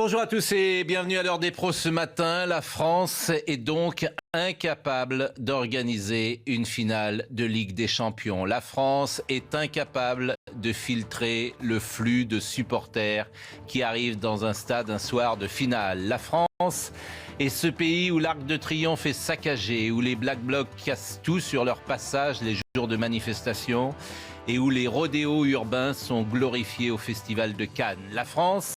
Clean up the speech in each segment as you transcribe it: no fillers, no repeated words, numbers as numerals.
Bonjour à tous et bienvenue à l'heure des pros ce matin. La France est donc incapable d'organiser une finale de Ligue des Champions. La France est incapable de filtrer le flux de supporters qui arrivent dans un stade un soir de finale. La France est ce pays où l'Arc de Triomphe est saccagé, où les Black Blocs cassent tout sur leur passage les jours de manifestation et où les rodéos urbains sont glorifiés au Festival de Cannes. La France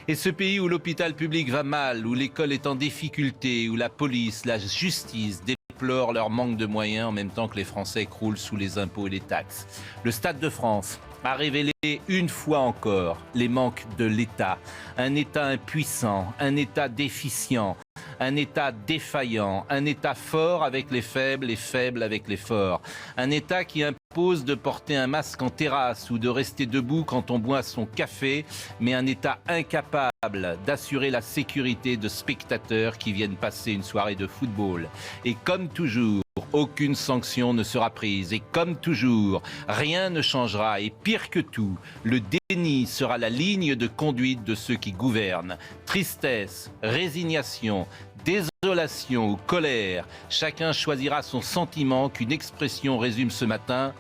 est ce pays où l'hôpital public va mal, où l'école est en difficulté, où la police, la justice déplorent leur manque de moyens en même temps que les Français croulent sous les impôts et les taxes. Le Stade de France a révélé une fois encore les manques de l'État. Un État impuissant, un État déficient, un État défaillant, un État fort avec les faibles et faible avec les forts. Un État qui impose de porter un masque en terrasse ou de rester debout quand on boit son café, mais un État incapable d'assurer la sécurité de spectateurs qui viennent passer une soirée de football. Et comme toujours, aucune sanction ne sera prise. Et comme toujours, rien ne changera. Et pire que tout, le déni sera la ligne de conduite de ceux qui gouvernent. Tristesse, résignation, désolation ou colère, chacun choisira son sentiment qu'une expression résume ce matin.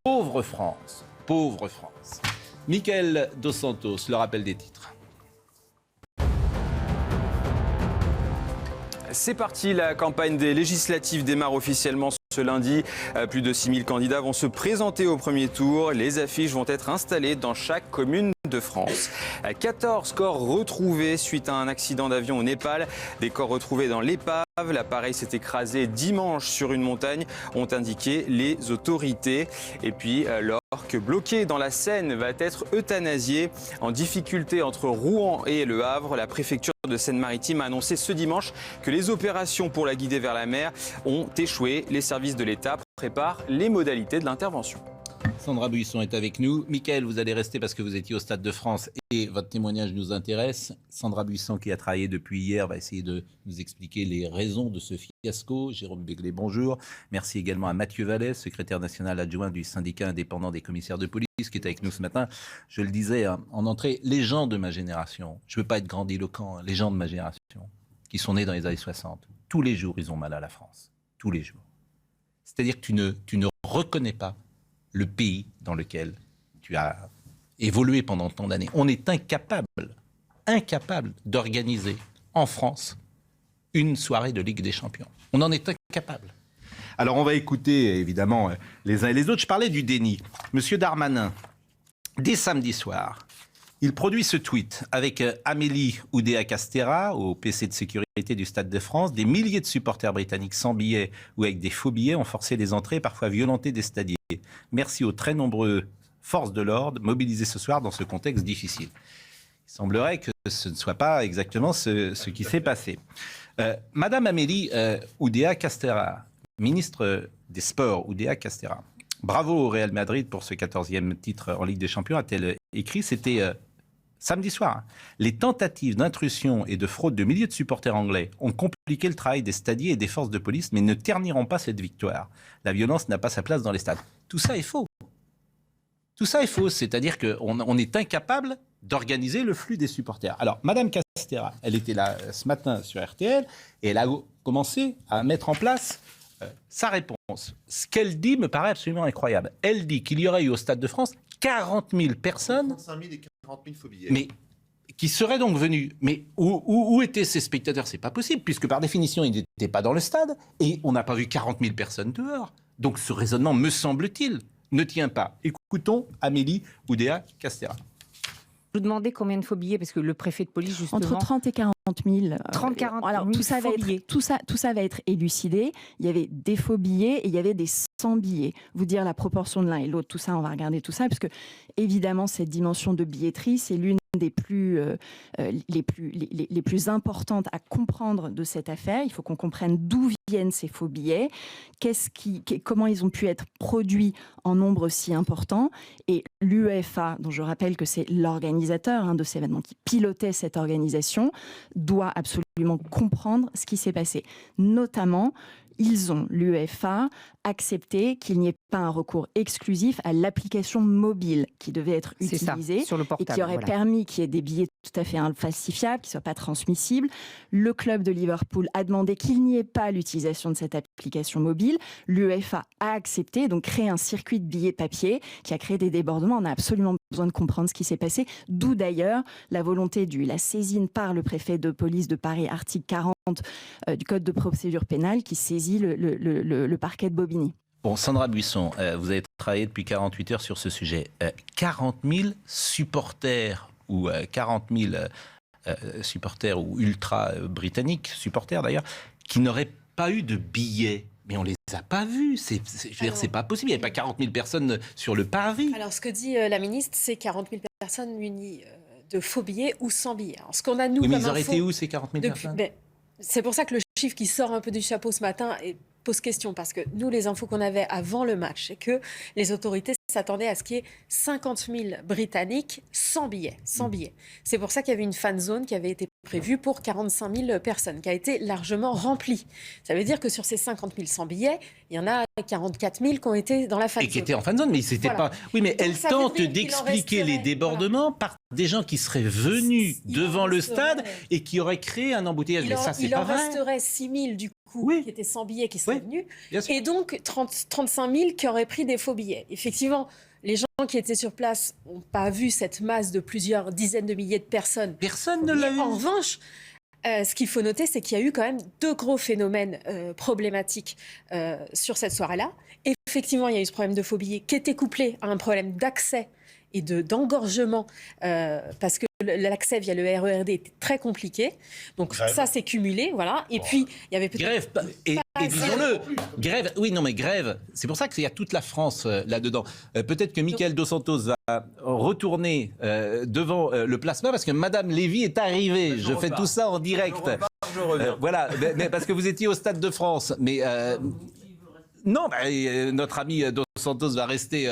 Pauvre France, pauvre France. Mickaël Dos Santos, le rappel des titres. C'est parti, la campagne des législatives démarre officiellement ce lundi. Plus de 6000 candidats vont se présenter au premier tour. Les affiches vont être installées dans chaque commune de France. 14 corps retrouvés suite à un accident d'avion au Népal. Des corps retrouvés dans l'épave. L'appareil s'est écrasé dimanche sur une montagne, ont indiqué les autorités. Et puis, l'orque bloqué dans la Seine va être euthanasié. En difficulté entre Rouen et Le Havre, la préfecture de Seine-Maritime a annoncé ce dimanche que les opérations pour la guider vers la mer ont échoué. Les services de l'État préparent les modalités de l'intervention. Sandra Buisson est avec nous. Mickaël, vous allez rester parce que vous étiez au Stade de France et votre témoignage nous intéresse. Sandra Buisson, qui a travaillé depuis hier, va essayer de nous expliquer les raisons de ce fiasco. Jérôme Béglé, bonjour. Merci également à Mathieu Vallès, secrétaire national adjoint du syndicat indépendant des commissaires de police, qui est avec nous ce matin. Je le disais en entrée, les gens de ma génération, je ne veux pas être grandiloquent, les gens de ma génération, qui sont nés dans les années 60, tous les jours, ils ont mal à la France. Tous les jours. C'est-à-dire que tu ne reconnais pas le pays dans lequel tu as évolué pendant tant d'années. On est incapable d'organiser en France une soirée de Ligue des Champions. On en est incapable. Alors on va écouter évidemment les uns et les autres. Je parlais du déni. Monsieur Darmanin, dès samedi soir, il produit ce tweet avec Amélie Oudéa-Castéra au PC de sécurité du Stade de France. Des milliers de supporters britanniques sans billets ou avec des faux billets ont forcé les entrées et parfois violenté des stadiers. Merci aux très nombreux forces de l'ordre mobilisées ce soir dans ce contexte difficile. Il semblerait que ce ne soit pas exactement ce qui s'est passé. Madame Amélie Oudéa-Castéra, ministre des Sports Oudéa-Castéra, bravo au Real Madrid pour ce 14e titre en Ligue des Champions, a-t-elle écrit. C'était samedi soir. Les tentatives d'intrusion et de fraude de milliers de supporters anglais ont compliqué le travail des stadiers et des forces de police, mais ne terniront pas cette victoire. La violence n'a pas sa place dans les stades. Tout ça est faux. Tout ça est faux, c'est-à-dire qu'on est incapable d'organiser le flux des supporters. Alors, Madame Castéra, elle était là ce matin sur RTL et elle a commencé à mettre en place sa réponse. Ce qu'elle dit me paraît absolument incroyable. Elle dit qu'il y aurait eu au Stade de France 40 000 personnes, 35 000 et 40 000 faux billets. Mais qui seraient donc venus. Mais où étaient ces spectateurs? C'est pas possible, puisque par définition, ils n'étaient pas dans le stade, et on n'a pas vu 40 000 personnes dehors. Donc ce raisonnement, me semble-t-il, ne tient pas. Écoutons Amélie Oudéa-Castéra. Vous demandez combien de faux billets, parce que le préfet de police, justement... Entre 30 et 40 000. 30-40 alors, 000 tout ça va être élucidé. Il y avait des faux billets et il y avait des sans billets. Vous dire la proportion de l'un et l'autre, tout ça, on va regarder tout ça, parce que évidemment, cette dimension de billetterie, c'est l'une des les plus importantes à comprendre de cette affaire. Il faut qu'on comprenne d'où viennent ces faux billets, comment ils ont pu être produits en nombre si important. Et l'UEFA, dont je rappelle que c'est l'organisateur de ces événements, qui pilotait cette organisation, doit absolument comprendre ce qui s'est passé. Notamment, l'UEFA, accepté qu'il n'y ait pas un recours exclusif à l'application mobile qui devait être utilisée sur le portable, et qui aurait permis qu'il y ait des billets tout à fait infalsifiable, qui ne soit pas transmissible. Le club de Liverpool a demandé qu'il n'y ait pas l'utilisation de cette application mobile. L'UEFA a accepté, donc créé un circuit de billets papier qui a créé des débordements. On a absolument besoin de comprendre ce qui s'est passé, d'où d'ailleurs la volonté la saisine par le préfet de police de Paris, article 40 du Code de procédure pénale, qui saisit le parquet de Bobigny. Bon, Sandra Buisson, vous avez travaillé depuis 48 heures sur ce sujet. 40 000 supporters ou 40 000 supporters ou ultra-britanniques, supporters d'ailleurs, qui n'auraient pas eu de billets. Mais on ne les a pas vus. Je veux dire, c'est pas possible. Il n'y avait pas 40 000 personnes sur le parvis. Alors, ce que dit la ministre, c'est 40 000 personnes munies de faux billets ou sans billets. Alors, ce qu'on a, nous, oui, mais comme ils auraient info, été où, ces 40 000 personnes c'est pour ça que le chiffre qui sort un peu du chapeau ce matin pose question, parce que nous, les infos qu'on avait avant le match, c'est que les autorités s'attendaient à ce qu'il y ait 50 000 Britanniques sans billets. C'est pour ça qu'il y avait une fan zone qui avait été prévue pour 45 000 personnes, qui a été largement remplie. Ça veut dire que sur ces 50 000 sans billets, il y en a 44 000 qui ont été dans la fan zone. Et qui étaient en fan zone, mais c'était pas... Oui, mais elle tente d'expliquer les débordements par des gens qui seraient venus devant le stade et qui auraient créé un embouteillage. Mais ça, c'est pas vrai. Il en resterait 6 000 du coup qui étaient sans billets, qui seraient venus, et donc 35 000 qui auraient pris des faux billets. Effectivement, les gens qui étaient sur place n'ont pas vu cette masse de plusieurs dizaines de milliers de personnes. Personne ne l'a vu. En revanche, ce qu'il faut noter, c'est qu'il y a eu quand même 2 gros phénomènes problématiques sur cette soirée-là. Effectivement, il y a eu ce problème de faux billets qui était couplé à un problème d'accès et d'engorgement, parce que l'accès via le RERD était très compliqué. Donc ça s'est cumulé, voilà. Et puis, il y avait peut-être... Grève, et disons-le, grève, oui, non mais grève, c'est pour ça qu'il y a toute la France là-dedans. Peut-être que Mickaël Dos Santos va retourner devant le plasma, parce que Madame Lévy est arrivée. Je fais tout ça en direct. Je reviens. Voilà, mais parce que vous étiez au Stade de France, mais... non, notre ami Dos Santos va rester,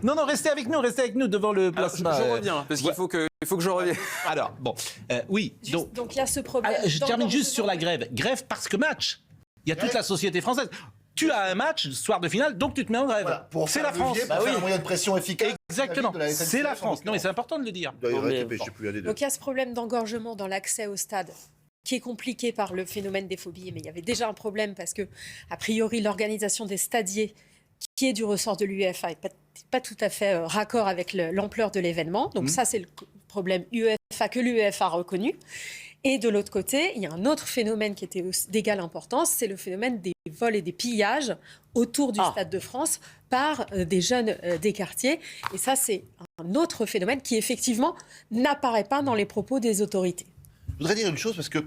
Non, restez avec nous devant le plasma. Je reviens, parce qu'il faut que je revienne. Alors, bon, oui. Donc il y a ce problème. Je termine juste sur la grève. Grève parce que match. Il y a toute la société française. Tu as un match, soir de finale, donc tu te mets en grève. Voilà, c'est la France. Pour faire un moyen de pression efficace. Exactement, c'est la France. Non, mais c'est important de le dire. Donc il y a ce problème d'engorgement dans l'accès au stade, qui est compliqué par le phénomène des phobes, mais il y avait déjà un problème parce que, a priori, l'organisation des stadiers, qui est du ressort de l'UEFA, n'est pas tout à fait raccord avec l'ampleur de l'événement. Donc ça, c'est le problème UEFA que l'UEFA a reconnu. Et de l'autre côté, il y a un autre phénomène qui était d'égale importance, c'est le phénomène des vols et des pillages autour du Stade de France par des jeunes des quartiers. Et ça, c'est un autre phénomène qui, effectivement, n'apparaît pas dans les propos des autorités. Je voudrais dire une chose, parce que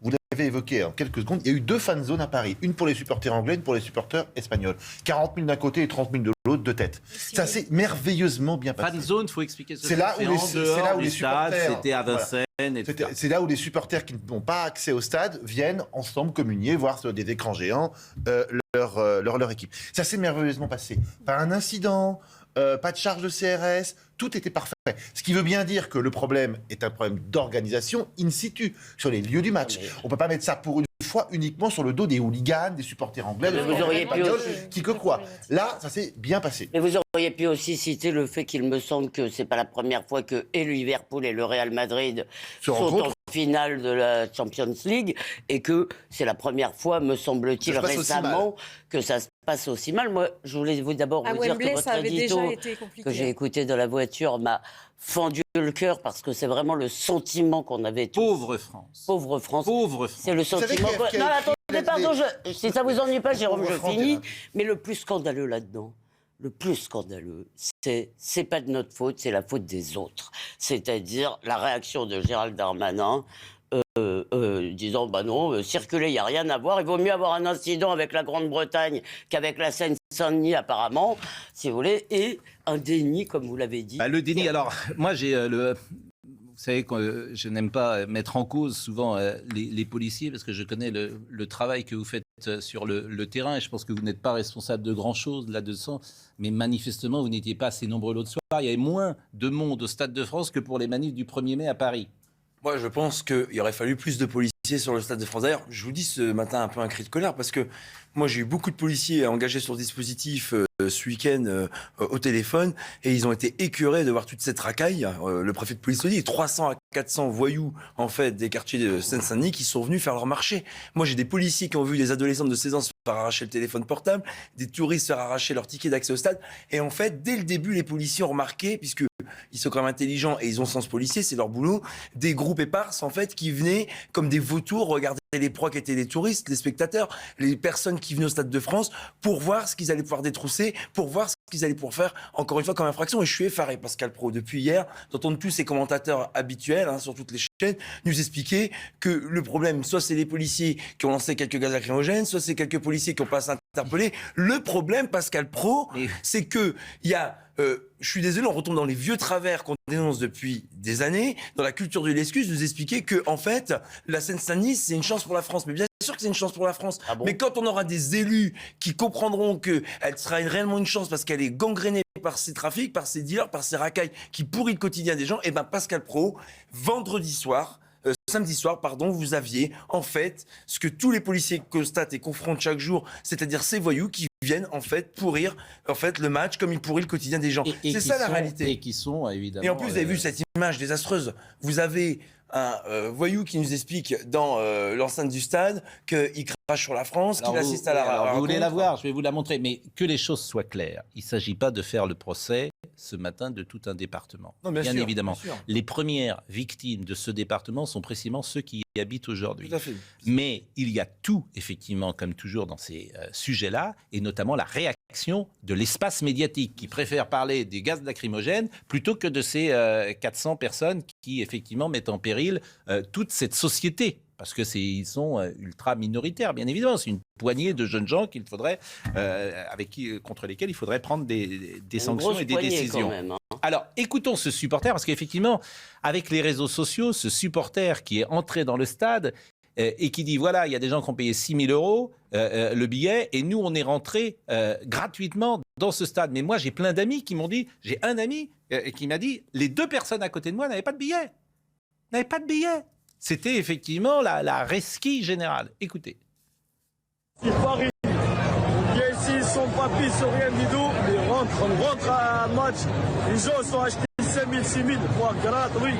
vous l'avez évoqué en quelques secondes, il y a eu 2 fan zones à Paris, une pour les supporters anglais, une pour les supporters espagnols. 40 000 d'un côté et 30 000 de l'autre, de tête. Ça s'est merveilleusement bien passé. Fan zone, il faut expliquer ce que c'est là où les supporters... C'était à Vincennes, voilà. C'est là où les supporters qui n'ont pas accès au stade viennent ensemble communier, voir sur des écrans géants leur équipe. Ça s'est merveilleusement passé. Pas un incident, pas de charge de CRS, tout était parfait. Ce qui veut bien dire que le problème est un problème d'organisation in situ, sur les lieux du match. On ne peut pas mettre ça pour une fois uniquement sur le dos des hooligans, des supporters anglais, des supporters espagnols, qui que quoi. Là, ça s'est bien passé. Mais vous auriez pu aussi citer le fait qu'il me semble que c'est pas la première fois que et le Liverpool et le Real Madrid sont en finale de la Champions League et que c'est la première fois, me semble-t-il, récemment que ça se passe aussi mal. Moi, je voulais d'abord vous dire que votre édito que j'ai écouté dans la voiture m'a fendu le cœur parce que c'est vraiment le sentiment qu'on avait tous. Pauvre France. Pauvre France. Pauvre France. C'est le sentiment. Non, attendez, pardon, si ça vous ennuie pas, Jérôme, je finis. Mais le plus scandaleux là-dedans, le plus scandaleux, c'est pas de notre faute, c'est la faute des autres. C'est-à-dire la réaction de Gérald Darmanin, disant bah non, circuler, il n'y a rien à voir. Il vaut mieux avoir un incident avec la Grande-Bretagne qu'avec la Seine-Saint-Denis, apparemment, si vous voulez, et un déni, comme vous l'avez dit. Le déni, alors, moi j'ai Vous savez que je n'aime pas mettre en cause souvent les policiers parce que je connais le travail que vous faites sur le terrain et je pense que vous n'êtes pas responsable de grand-chose là-dedans. Mais manifestement, vous n'étiez pas assez nombreux l'autre soir. Il y avait moins de monde au Stade de France que pour les manifs du 1er mai à Paris. Moi, je pense qu'il aurait fallu plus de policiers sur le Stade de France. D'ailleurs, je vous dis ce matin un peu un cri de colère parce que moi j'ai eu beaucoup de policiers engagés sur le dispositif ce week-end au téléphone et ils ont été écœurés de voir toute cette racaille. Le préfet de police le dit, 300 à 400 voyous en fait des quartiers de Seine-Saint-Denis qui sont venus faire leur marché. Moi j'ai des policiers qui ont vu des adolescentes de 16 ans se faire arracher le téléphone portable, des touristes se faire arracher leur ticket d'accès au stade et en fait dès le début les policiers ont remarqué, puisque ils sont quand même intelligents et ils ont sens policier, c'est leur boulot, des groupes éparses en fait qui venaient comme des vautours regarder les proies qui étaient les touristes, les spectateurs, les personnes qui venaient au Stade de France pour voir ce qu'ils allaient pouvoir détrousser, pour voir ce qu'ils allaient pouvoir faire, encore une fois, comme infraction. Et je suis effaré, Pascal Praud, depuis hier, d'entendre tous ces commentateurs habituels sur toutes les chaînes nous expliquer que le problème, soit c'est les policiers qui ont lancé quelques gaz lacrymogènes, soit c'est quelques policiers qui ont pas interpellé. Le problème, Pascal Praud, c'est que il y a... je suis désolé, on retombe dans les vieux travers qu'on dénonce depuis des années, dans la culture de l'excuse, nous expliquer que, en fait, la Seine-Saint-Denis, c'est une chance pour la France. Mais bien sûr que c'est une chance pour la France. Ah bon ? Mais quand on aura des élus qui comprendront qu'elle sera réellement une chance parce qu'elle est gangrénée par ces trafics, par ces dealers, par ces racailles qui pourrissent le quotidien des gens, et ben Pascal Praud, samedi soir, vous aviez en fait ce que tous les policiers constatent et confrontent chaque jour, c'est-à-dire ces voyous qui viennent en fait pourrir en fait le match comme ils pourrissent le quotidien des gens. C'est ça la réalité. Et qui sont évidemment. Et en plus, vous avez vu cette image désastreuse. Vous avez un voyou qui nous explique dans l'enceinte du stade qu'il crache sur la France, qu'il assiste à la. Vous voulez la voir, je vais vous la montrer. Mais que les choses soient claires, il ne s'agit pas de faire le procès ce matin de tout un département. Non, bien sûr, évidemment. Bien sûr. Les premières victimes de ce département sont précisément ceux qui y habitent aujourd'hui. Tout à fait. Mais il y a tout, effectivement, comme toujours dans ces sujets-là, et notamment la réaction de l'espace médiatique qui préfère parler des gaz lacrymogènes plutôt que de ces 400 personnes qui, effectivement, mettent en péril toute cette société. Parce qu'ils sont ultra minoritaires, bien évidemment. C'est une poignée de jeunes gens qu'il faudrait, contre lesquels il faudrait prendre des sanctions et des décisions. Même, hein. Alors, écoutons ce supporter, parce qu'effectivement, avec les réseaux sociaux, ce supporter qui est entré dans le stade et qui dit, voilà, il y a des gens qui ont payé 6 000 euros le billet, et nous, on est rentrés gratuitement dans ce stade. Mais moi, j'ai plein d'amis qui m'ont dit, j'ai un ami qui m'a dit, les 2 personnes à côté de moi n'avaient pas de billet. N'avaient pas de billet. C'était effectivement la resquille générale. Écoutez. Il Paris, bien ici, sans papier, sans rien du tout, on rentre à un match, les gens sont achetés 5 000, 6 000, pour gratuit.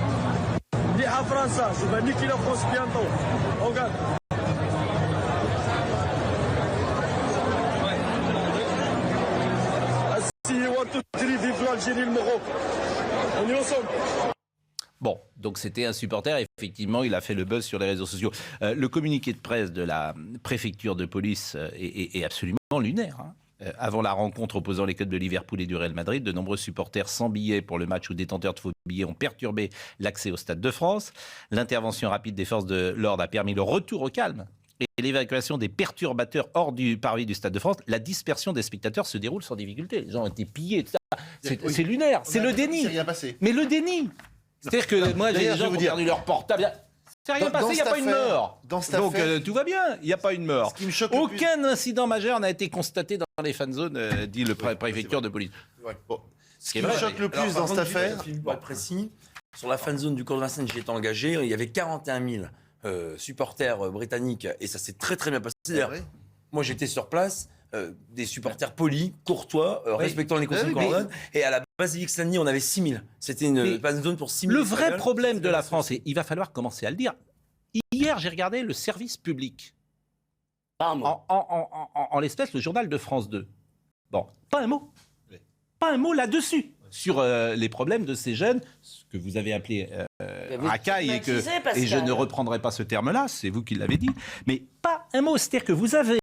Ni à France, je vais niquer la France bientôt. Regarde. Si on tout vive l'Algérie, le Maroc, on est ensemble. Bon, donc c'était un supporter, effectivement, il a fait le buzz sur les réseaux sociaux. Le communiqué de presse de la préfecture de police est absolument lunaire. Avant la rencontre opposant les clubs de Liverpool et du Real Madrid, de nombreux supporters sans billets pour le match ou détenteurs de faux billets ont perturbé l'accès au Stade de France. L'intervention rapide des forces de l'ordre a permis le retour au calme et l'évacuation des perturbateurs hors du parvis du Stade de France. La dispersion des spectateurs se déroule sans difficulté. Les gens ont été pillés, tout ça. C'est lunaire, c'est le déni. C'est rien passé. Mais le déni. C'est-à-dire que moi, j'ai des gens qui ont perdu leur portable. C'est rien passé, il n'y a pas une mort. Donc tout va bien, il n'y a pas une mort. Aucun incident majeur n'a été constaté dans les fan zones, dit le préfecture de police. Ouais. Bon. Ce qui me choque le plus dans cette affaire... précis, sur la fan zone du cours de Vincennes, j'y étais engagé, il y avait 41 000 supporters britanniques et ça s'est très très bien passé. D'ailleurs, moi j'étais sur place. Des supporters polis, courtois, respectant les consignes qu'on leur donne. Et à la Basilique Saint-Denis, on avait 6 000. C'était une zone pour 6 000. Le vrai problème de la France, et il va falloir commencer à le dire. Hier, j'ai regardé le service public. En l'espèce, le journal de France 2. Bon, pas un mot. Pas un mot là-dessus. Sur les problèmes de ces jeunes, ce que vous avez appelé racaille, et je ne reprendrai pas ce terme-là, c'est vous qui l'avez dit. Mais pas un mot. C'est-à-dire que vous avez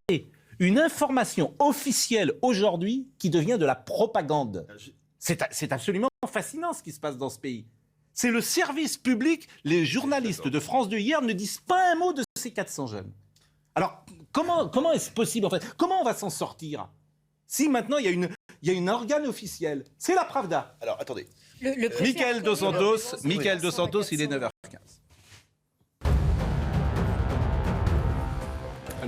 une information officielle aujourd'hui qui devient de la propagande. C'est absolument fascinant ce qui se passe dans ce pays. C'est le service public, les journalistes de France 2 hier ne disent pas un mot de ces 400 jeunes. Alors, comment est-ce possible en fait ? Comment on va s'en sortir si maintenant il y a une organe officielle ? C'est la Pravda. Alors, attendez. Michael Dos Santos, il est 9h15.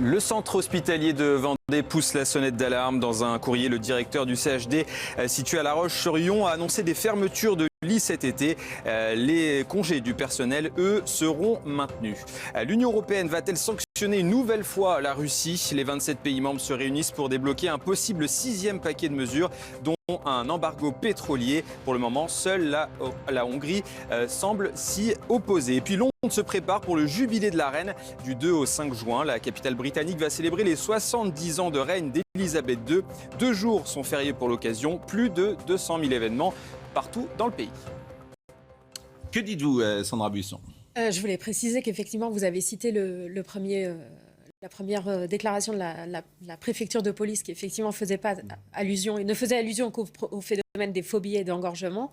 Le centre hospitalier de Vendée pousse la sonnette d'alarme. Dans un courrier, le directeur du CHD situé à La Roche-sur-Yon a annoncé des fermetures de lits cet été. Les congés du personnel, eux, seront maintenus. L'Union européenne va-t-elle sanctionner une nouvelle fois la Russie? Les 27 pays membres se réunissent pour débloquer un possible 6e paquet de mesures, dont un embargo pétrolier. Pour le moment, seule la Hongrie semble s'y opposer. Et puis Londres se prépare pour le jubilé de la reine du 2 au 5 juin. La capitale britannique va célébrer les 70 ans de règne d'Elisabeth II. 2 jours sont fériés pour l'occasion. Plus de 200 000 événements partout dans le pays. Que dites-vous, Sandra Buisson? Je voulais préciser qu'effectivement, vous avez cité la première déclaration de la préfecture de police qui effectivement ne faisait allusion qu'au phénomène des phobies et d'engorgement.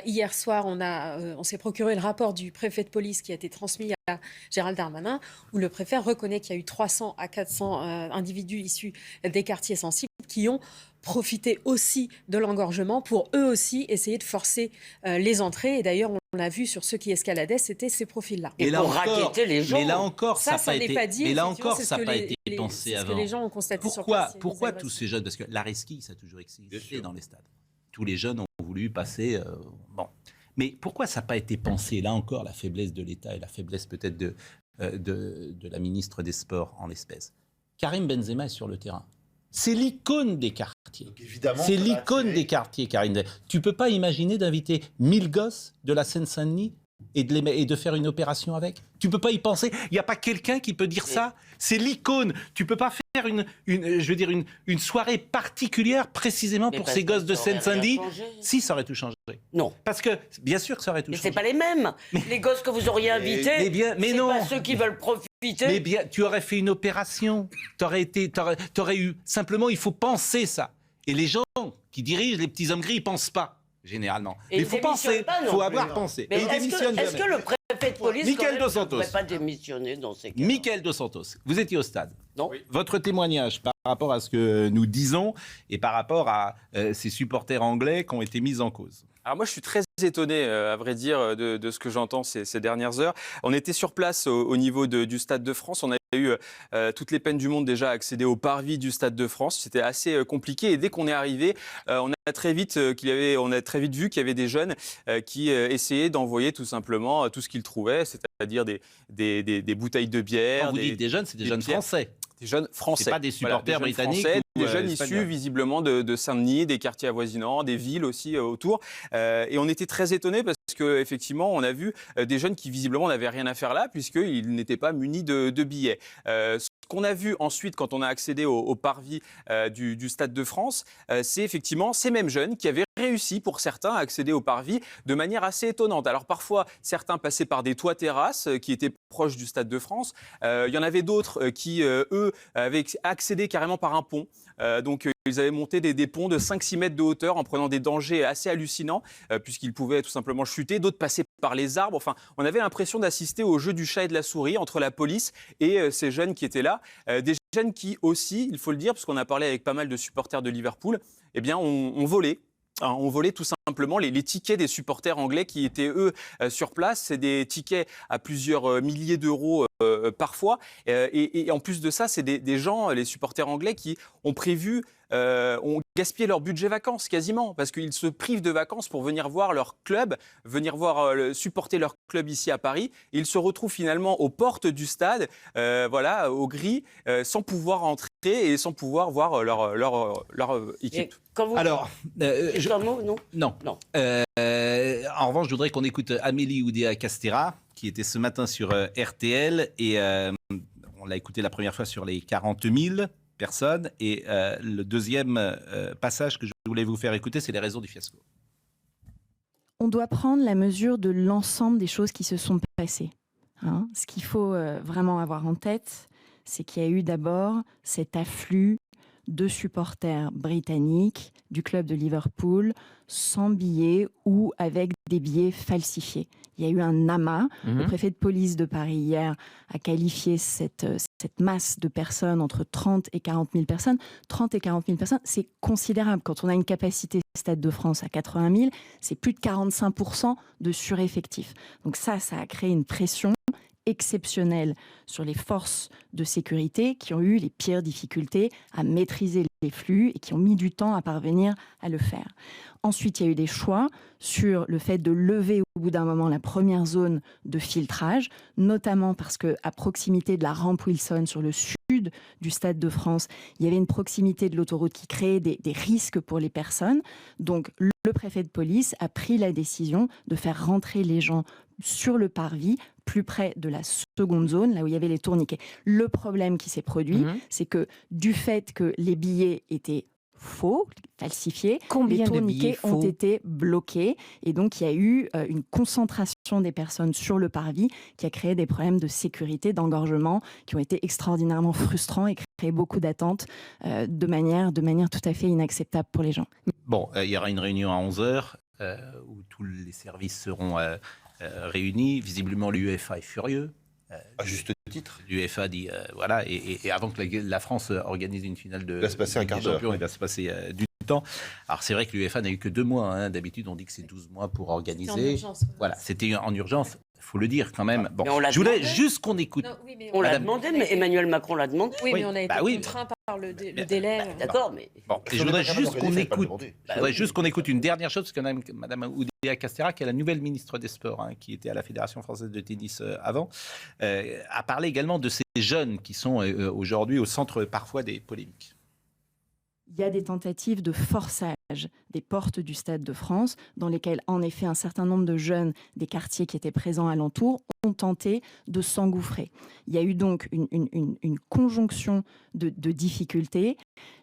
Hier soir, on s'est procuré le rapport du préfet de police qui a été transmis à Gérald Darmanin, où le préfet reconnaît qu'il y a eu 300 à 400 individus issus des quartiers sensibles qui ont profité aussi de l'engorgement pour eux aussi essayer de forcer les entrées. Et d'ailleurs, on l'a vu sur ceux qui escaladaient, c'était ces profils-là. Et pour raqueter les gens. Mais là encore, ça n'a pas été dit. Mais là encore, ça n'a pas été pensé avant. C'est ce que les gens ont constaté sur place. place. Pourquoi tous ces jeunes? Parce que la resquille, ça a toujours existé dans les stades. Tous les jeunes ont voulu passer. Bon. Mais pourquoi ça n'a pas été pensé? Là encore, la faiblesse de l'État et la faiblesse peut-être de la ministre des Sports en l'espèce. Karim Benzema est sur le terrain. C'est l'icône des quartiers. C'est l'icône des quartiers, Karim. Tu ne peux pas imaginer d'inviter 1000 gosses de la Seine-Saint-Denis et de faire une opération avec? Tu ne peux pas y penser? Il n'y a pas quelqu'un qui peut dire ça? C'est l'icône. Tu ne peux pas faire une soirée particulière précisément pour ces gosses de Seine-Saint-Denis? Si, ça aurait tout changé. Non. Parce que, bien sûr que ça aurait tout changé. Mais ce n'est pas les mêmes. Les gosses que vous auriez invités, mais non. pas ceux qui veulent profiter. Mais bien, tu aurais fait une opération. T'aurais eu... Simplement, il faut penser ça. Et les gens qui dirigent les petits hommes gris, ils ne pensent pas, généralement. Mais il faut penser, il faut avoir pensé. Mais est-ce que le préfet de police ne pourrait pas démissionner dans ces cas-là? Mickaël Dos Santos, vous étiez au stade. Non. Oui. Votre témoignage par rapport à ce que nous disons et par rapport à ces supporters anglais qui ont été mis en cause. Alors moi, je suis très étonné, à vrai dire, de ce que j'entends ces dernières heures. On était sur place au niveau du Stade de France. On a eu toutes les peines du monde déjà à accéder au parvis du Stade de France. C'était assez compliqué. Et dès qu'on est arrivé, on a très vite vu qu'il y avait des jeunes qui essayaient d'envoyer tout simplement tout ce qu'ils trouvaient, c'est-à-dire des bouteilles de bière. Quand vous dites des jeunes, c'est des jeunes français. Des jeunes français. C'est pas des supporters britanniques. Des jeunes issus visiblement de Saint-Denis, des quartiers avoisinants, des villes aussi autour. Et on était très étonnés parce qu'effectivement, on a vu des jeunes qui visiblement n'avaient rien à faire là puisqu'ils n'étaient pas munis de billets. Ce qu'on a vu ensuite quand on a accédé au parvis du Stade de France, c'est effectivement ces mêmes jeunes qui avaient réussi pour certains à accéder au parvis de manière assez étonnante. Alors parfois, certains passaient par des toits-terrasses qui étaient proches du Stade de France. Il y en avait d'autres qui, eux, avaient accédé carrément par un pont. Donc ils avaient monté des ponts de 5-6 mètres de hauteur en prenant des dangers assez hallucinants puisqu'ils pouvaient tout simplement chuter. D'autres passaient par les arbres. Enfin, on avait l'impression d'assister au jeu du chat et de la souris entre la police et ces jeunes qui étaient là. Des jeunes qui aussi, il faut le dire, parce qu'on a parlé avec pas mal de supporters de Liverpool, eh bien, on volait. On volait tout simplement les tickets des supporters anglais qui étaient, eux, sur place. C'est des tickets à plusieurs milliers d'euros parfois. Et en plus de ça, c'est des gens, les supporters anglais, qui ont prévu, ont gaspillé leur budget vacances quasiment, parce qu'ils se privent de vacances pour venir voir leur club, venir supporter leur club ici à Paris. Et ils se retrouvent finalement aux portes du stade, voilà, au gris, sans pouvoir entrer et sans pouvoir voir leur équipe. Alors, un mot, non. Non. En revanche, je voudrais qu'on écoute Amélie Oudéa-Castéra, qui était ce matin sur RTL, et on l'a écouté la première fois sur les 40 000 personnes, et le deuxième passage que je voulais vous faire écouter, c'est les raisons du fiasco. On doit prendre la mesure de l'ensemble des choses qui se sont passées. Ce qu'il faut vraiment avoir en tête, c'est qu'il y a eu d'abord cet afflux de supporters britanniques du club de Liverpool sans billets ou avec des billets falsifiés. Il y a eu un amas. Le préfet de police de Paris hier a qualifié cette masse de personnes, entre 30 et 40 000 personnes. 30 et 40 000 personnes, c'est considérable. Quand on a une capacité Stade de France à 80 000, c'est plus de 45% de sureffectif. Donc ça a créé une pression exceptionnel sur les forces de sécurité qui ont eu les pires difficultés à maîtriser les flux et qui ont mis du temps à parvenir à le faire. Ensuite, il y a eu des choix sur le fait de lever au bout d'un moment la première zone de filtrage, notamment parce qu'à proximité de la rampe Wilson sur le sud du Stade de France, il y avait une proximité de l'autoroute qui créait des risques pour les personnes. Donc, le préfet de police a pris la décision de faire rentrer les gens sur le parvis, plus près de la seconde zone, là où il y avait les tourniquets. Le problème qui s'est produit, c'est que du fait que les billets étaient faux, falsifiés, les tourniquets ont été bloqués et donc il y a eu une concentration des personnes sur le parvis qui a créé des problèmes de sécurité, d'engorgement qui ont été extraordinairement frustrants et créé beaucoup d'attentes de manière tout à fait inacceptable pour les gens. Bon, il y aura une réunion à 11h où tous les services seront réunis. Visiblement, l'UEFA est furieux. À juste titre. L'UEFA dit, voilà, et avant que la France organise une finale de... Il va se passer un quart d'heure. Il va se passer du temps. Alors, c'est vrai que l'UEFA n'a eu que 2 mois. Hein. D'habitude, on dit que c'est 12 mois pour organiser. C'était en urgence. Voilà, c'était en urgence. Il faut le dire quand même. Bon, je voulais juste qu'on écoute. Non, oui, mais on l'a demandé, mais Emmanuel Macron l'a demandé. Oui, mais on a été contraint par le délai. D'accord, mais... Bon, et je voudrais juste qu'on écoute. Je voudrais juste qu'on écoute une dernière chose, parce que Mme Oudéa Castéra, qui est la nouvelle ministre des Sports, hein, qui était à la Fédération française de tennis avant, a parlé également de ces jeunes qui sont aujourd'hui au centre parfois des polémiques. Il y a des tentatives de forçage des portes du Stade de France, dans lesquelles, en effet, un certain nombre de jeunes des quartiers qui étaient présents alentour ont tenté de s'engouffrer. Il y a eu donc une conjonction de difficultés.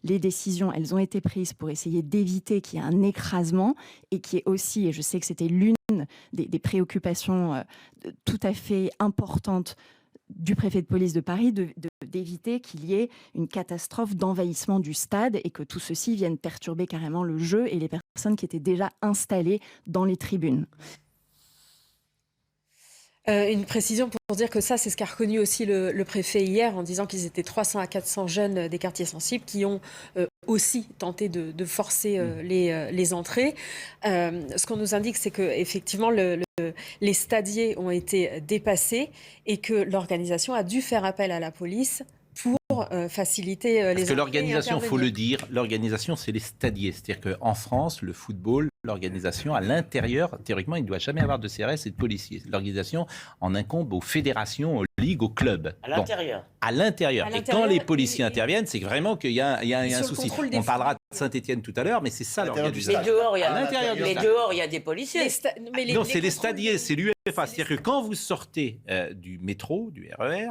Les décisions, elles ont été prises pour essayer d'éviter qu'il y ait un écrasement et qui est aussi, et je sais que c'était l'une des préoccupations tout à fait importantes du préfet de police de Paris, d'éviter qu'il y ait une catastrophe d'envahissement du stade et que tout ceci vienne perturber carrément le jeu et les personnes qui étaient déjà installées dans les tribunes. Une précision pour dire que ça, c'est ce qu'a reconnu aussi le préfet hier en disant qu'ils étaient 300 à 400 jeunes des quartiers sensibles qui ont aussi tenté de forcer les entrées. Ce qu'on nous indique, c'est qu'effectivement, les stadiers ont été dépassés et que l'organisation a dû faire appel à la police pour faciliter les entrées. Parce que l'organisation, il faut le dire, l'organisation, c'est les stadiers. C'est-à-dire qu'en France, le football, l'organisation, à l'intérieur, théoriquement, il ne doit jamais avoir de CRS et de policiers. L'organisation en incombe aux fédérations, aux ligues, aux clubs. À l'intérieur. Bon, à l'intérieur. Et quand les policiers interviennent, c'est vraiment qu'il y a un souci. On parlera de Saint-Étienne tout à l'heure, mais c'est ça l'organisation. Mais dehors, il y a des policiers. Non, c'est les stadiers, c'est l'UEFA. C'est-à-dire que quand vous sortez du métro, du RER,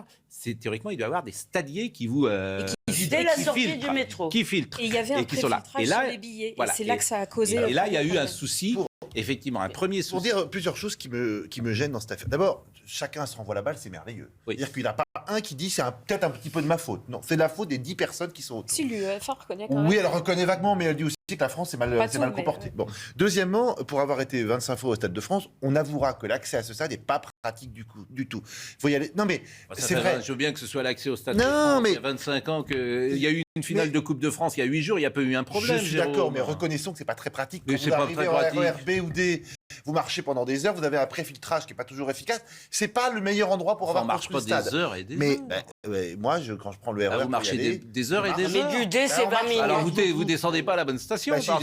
théoriquement, il doit y avoir des stadiers qui vous... dès la sortie du métro. Qui filtrent. Et il y avait un préfiltrage sur les billets. Voilà, et c'est là que ça a causé... Et là, il y a eu un souci, effectivement, un premier souci. Pour dire plusieurs choses qui me gênent dans cette affaire. D'abord, chacun se renvoie la balle, c'est merveilleux. Oui. C'est-à-dire qu'il n'y en a pas un qui dit c'est peut-être un petit peu de ma faute. Non, c'est la faute des 10 personnes qui sont autour. Si l'UEFA reconnaît quand même. Oui, elle reconnaît vaguement, mais elle dit aussi que la France est mal comportée. Bon. Deuxièmement, pour avoir été 25 fois au Stade de France, on avouera que l'accès à ce stade n'est pas pratique du tout. Il faut y aller. Non, mais c'est vrai. Je veux bien que ce soit l'accès au Stade de France. Mais... Il y a 25 ans qu'il y a eu une finale de Coupe de France il y a 8 jours, il n'y a pas eu un problème. Je suis d'accord, mais reconnaissons que c'est pas très pratique. Quand vous arrivez en RER B ou D, vous marchez pendant des heures, vous avez un préfiltrage qui n'est pas toujours efficace. C'est pas le meilleur endroit pour avoir construit le stade. Des heures et des mais heures. moi, quand je prends le RER, vous marchez des heures et des heures. Mais du D, c'est 20 minutes. Alors vous descendez pas à la bonne station. Jérôme,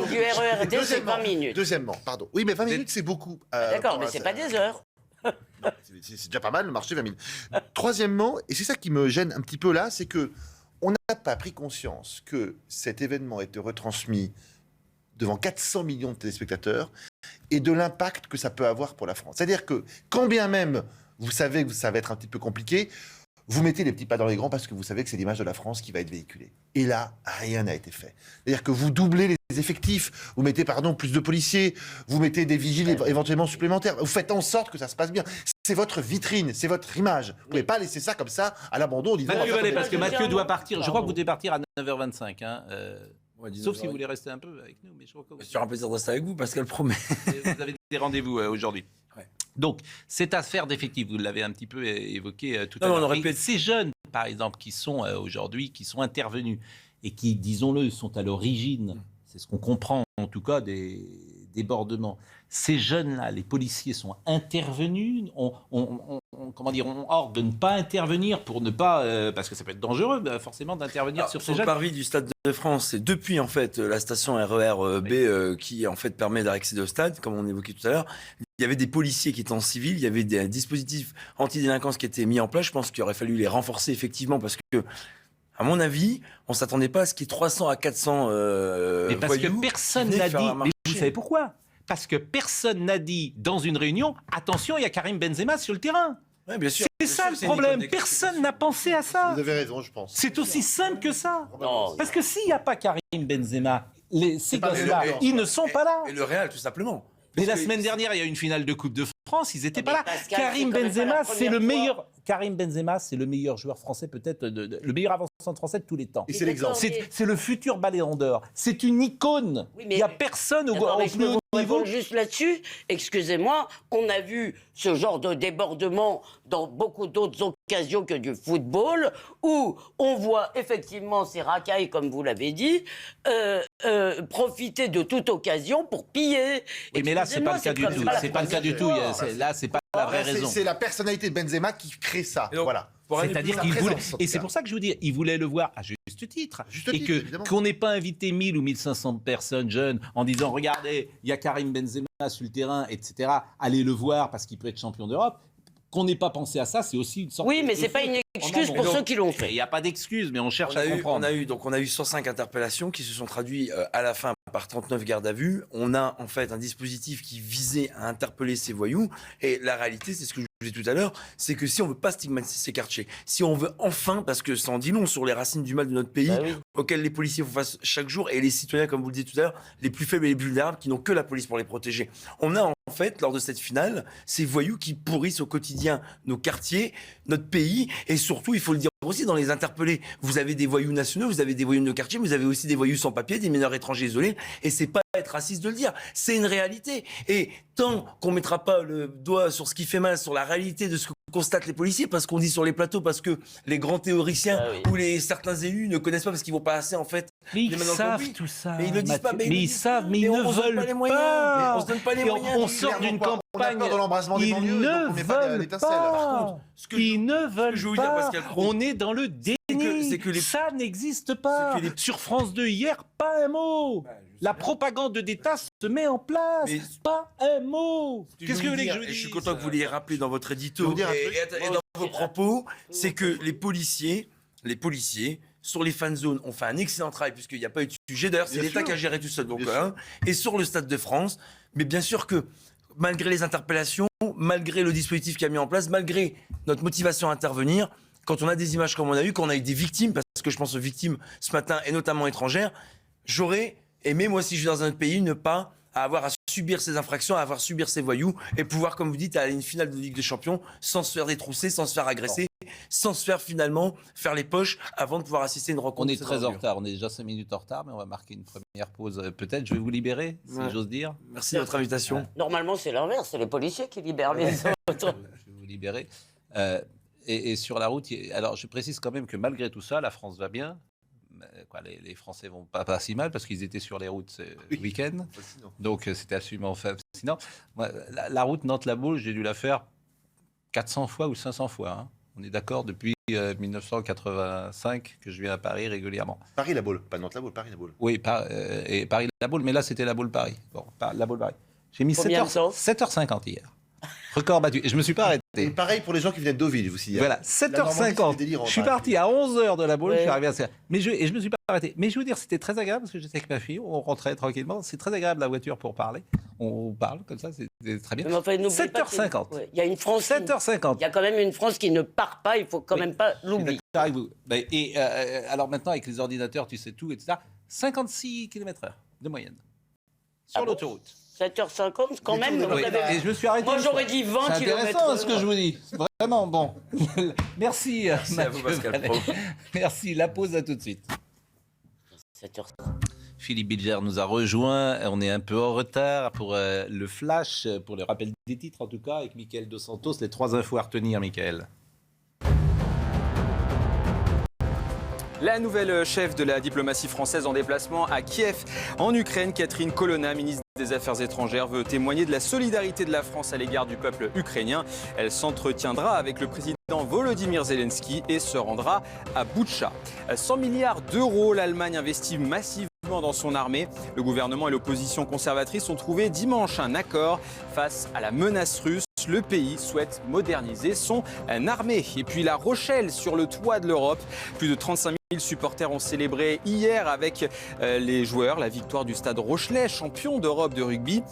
du RER D, c'est 20 minutes. Deuxièmement, pardon. Oui, mais 20 minutes, c'est beaucoup. D'accord, mais c'est pas des heures. C'est déjà pas mal, le marché 20 minutes. Troisièmement, et c'est ça qui me gêne un petit peu là, c'est que on n'a pas pris conscience que cet événement était retransmis devant 400 millions de téléspectateurs et de l'impact que ça peut avoir pour la France. C'est-à-dire que, quand bien même vous savez que ça va être un petit peu compliqué, vous mettez les petits pas dans les grands parce que vous savez que c'est l'image de la France qui va être véhiculée. Et là, rien n'a été fait. C'est-à-dire que vous doublez les effectifs, vous mettez plus de policiers, vous mettez des vigiles éventuellement supplémentaires, vous faites en sorte que ça se passe bien. C'est votre vitrine, c'est votre image. Vous ne pouvez pas laisser ça comme ça à l'abandon. Mathieu Vallée, parce que Mathieu doit partir, je crois que vous devez partir à 9h25. Hein, sauf si vous voulez rester un peu avec nous. Mais je crois que c'est un plaisir de rester avec vous, Pascal promet. Vous avez des rendez-vous aujourd'hui. Ouais. Donc, cette affaire d'effectifs, vous l'avez un petit peu évoqué tout à l'heure. Ces jeunes, par exemple, qui sont aujourd'hui, qui sont intervenus et qui, disons-le, sont à l'origine, c'est ce qu'on comprend en tout cas, des débordement. Ces jeunes-là, les policiers sont intervenus, on ordre de ne pas intervenir pour ne pas, parce que ça peut être dangereux forcément d'intervenir sur ces jeunes. Sur le parvis du Stade de France, c'est depuis en fait la station RER B qui en fait permet d'accéder au stade, comme on évoquait tout à l'heure. Il y avait des policiers qui étaient en civil, il y avait des dispositifs antidélinquance qui étaient mis en place. Je pense qu'il aurait fallu les renforcer effectivement parce que, à mon avis, on ne s'attendait pas à ce qu'il y ait 300 à 400 mais parce que personne n'a dit. Mais vous savez pourquoi ? Parce que personne n'a dit dans une réunion, attention, il y a Karim Benzema sur le terrain. Ouais, bien sûr. C'est ça le problème. Personne n'a pensé à ça. Vous avez raison, je pense. C'est aussi simple que ça. Non. Parce que s'il n'y a pas Karim Benzema, ces pas gosses-là, le- ils ne sont pas là. Et le Real, tout simplement. Mais la Parce que- semaine dernière, il y a eu une finale de Coupe de France, ils n'étaient Mais pas là. Pascal, c'est Karim quand même pas Benzema, la c'est le première meilleur. fois. Karim Benzema, c'est le meilleur joueur français, peut-être le meilleur avant-centre français de tous les temps. Et c'est l'exemple. C'est le futur Ballon d'Or. C'est une icône. Oui, Il mais- n'y a personne au D'accord, mais je plus peux haut vous niveau. répondre juste là-dessus. Excusez-moi, on a vu ce genre de débordement dans beaucoup d'autres occasions que du football, où on voit effectivement ces racailles, comme vous l'avez dit, profiter de toute occasion pour piller. Oui, mais là, c'est pas le cas du tout. C'est pas le cas du tout. Là, c'est pas la vraie raison. C'est la personnalité de Benzema qui crée ça. Et donc, Voilà. pour aller C'est-à-dire plus qu'il loin, voulait, présence, en et tout c'est cas. pour ça que je vous dis, il voulait le voir à juste titre, Juste et titre, que évidemment. qu'on n'ait pas invité 1000 ou 1500 personnes jeunes en disant regardez, il y a Karim Benzema sur le terrain, etc. Allez le voir parce qu'il peut être champion d'Europe. Qu'on n'ait pas pensé à ça, c'est aussi une sorte. Oui, mais de c'est pas faute une en excuse amont. pour ceux qui l'ont Il fait. n'y a pas d'excuse, mais on cherche à comprendre. On a eu 105 interpellations qui se sont traduites à la fin par 39 gardes à vue. On a en fait un dispositif qui visait à interpeller ces voyous. Et la réalité, c'est ce que je vous disais tout à l'heure, c'est que si on veut pas stigmatiser ces quartiers, si on veut enfin, parce que ça en dit long sur les racines du mal de notre pays, Bah oui. auxquelles les policiers font face chaque jour, et les citoyens, comme vous le disiez tout à l'heure, les plus faibles et les plus vulnérables, qui n'ont que la police pour les protéger. On a en fait, lors de cette finale, ces voyous qui pourrissent au quotidien nos quartiers, notre pays, et surtout, il faut le dire aussi, dans les interpellés, vous avez des voyous nationaux, vous avez des voyous de nos quartiers, mais vous avez aussi des voyous sans papier, des mineurs étrangers isolés, et c'est pas être raciste de le dire, c'est une réalité. Et tant qu'on mettra pas le doigt sur ce qui fait mal, sur la réalité de ce que constatent les policiers, parce qu'on dit sur les plateaux, parce que les grands théoriciens ou certains élus ne connaissent pas parce qu'ils vont pas assez en fait. Mais ils les mains dans le savent cambouis. tout ça. Mais ils le disent pas. Mais le ils disent savent, pas. mais ils on ne se donne veulent pas les moyens. pas. On se donne pas les Et moyens. on sort d'une On a campagne. peur de l'embrasement des Ils banlieues, donc on met pas ne veulent d'étincelle. pas. Ils ne veulent je veux vous dire, pas. Pascal Pro, On est dans le déni. c'est que les- Ça n'existe pas. c'est que les- Sur France 2 hier, pas un mot. La propagande d'État se met en place. Mais- Pas un mot. Ce Qu'est-ce que vous voulez que je vous et dise? je suis content que vous l'ayez rappelé dans votre Je vais édito vous dire un et, truc. et dans vos propos, c'est que les policiers, sur les fan zones, ont fait un excellent travail puisqu'il n'y a pas eu de sujet. D'ailleurs, c'est Bien l'État sûr. qui a géré tout seul. Donc, Bien sûr. et sur le Stade de France, mais bien sûr que malgré les interpellations, malgré le dispositif qui a mis en place, malgré notre motivation à intervenir, quand on a des images comme on a eu, quand on a eu des victimes, parce que je pense aux victimes ce matin et notamment étrangères, j'aurais aimé, moi, si je suis dans un autre pays, ne pas avoir à subir ces infractions, à avoir à subir ces voyous et pouvoir, comme vous dites, aller à une finale de Ligue des Champions sans se faire détrousser, sans se faire agresser, sans se faire finalement faire les poches avant de pouvoir assister à une rencontre. On de est cette très en envergure. retard, on est déjà 5 minutes en retard, mais on va marquer une première pause. Peut-être, je vais vous libérer, si Ouais. j'ose dire. Merci de votre invitation. Normalement, c'est l'inverse, c'est les policiers qui libèrent les autres. Je vais vous libérer. Et sur la route, alors je précise quand même que malgré tout ça, la France va bien. Les Français vont pas si mal parce qu'ils étaient sur les routes ce week-end. Fascinant. Donc c'était absolument fascinant. Moi, la route Nantes-La Baule, j'ai dû la faire 400 fois ou 500 fois. Hein. On est d'accord depuis 1985 que je viens à Paris régulièrement. Paris-La Baule, pas Nantes-La Baule, Paris-La Baule. Oui, et Paris-La Baule, mais là c'était La Baule Paris. Bon, La Baule Paris. J'ai mis Combien de temps 7h50 hier. Record battu. Et je me suis pas arrêté. Et pareil pour les gens qui viennent de Deauville, vous aussi. Voilà, La Normandie, c'est 7h50. délirant, Je suis pareil. parti à 11h de la Baule, je Ouais. suis arrivé à 7h. Et je me suis pas arrêté. Mais je veux dire, c'était très agréable parce que j'étais avec ma fille, on rentrait tranquillement. C'est très agréable la voiture pour parler. On parle comme ça, c'est très bien. Mais enfin, n'oubliez pas qu'il y a- 7h50. ouais, il y a une France. 7h50. Il y a quand même une France qui ne part pas, il faut quand Oui. même pas l'oublier. D'accord avec vous. Ben, et alors maintenant, avec les ordinateurs, tu sais tout, etc. 56 km/h de moyenne. Sur Ah bon l'autoroute. 7h50 quand Mais même. tout, vous Oui. avez- Et je me suis arrêté. Moi une j'aurais fois. dit 20 C'est km. intéressant ce que je vous dis. Vraiment, bon. Merci. Merci à vous, Mathieu Pascal Vallet. Pro. Merci. La pause, à tout de suite. 7h50. Philippe Bilger nous a rejoint. On est un peu en retard pour le flash, pour le rappel des titres en tout cas, avec Mickaël Dos Santos. Les 3 infos à retenir, Mickaël. La nouvelle chef de la diplomatie française en déplacement à Kiev, en Ukraine, Catherine Colonna, ministre des Affaires étrangères, veut témoigner de la solidarité de la France à l'égard du peuple ukrainien. Elle s'entretiendra avec le président Volodymyr Zelensky et se rendra à Boutcha. 100 milliards d'euros, l'Allemagne investit massivement dans son armée. Le gouvernement et l'opposition conservatrice ont trouvé dimanche un accord face à la menace russe. Le pays souhaite moderniser son armée. Et puis La Rochelle, sur le toit de l'Europe. Plus de 35 000 supporters ont célébré hier avec les joueurs la victoire du Stade Rochelais, champion d'Europe de rugby.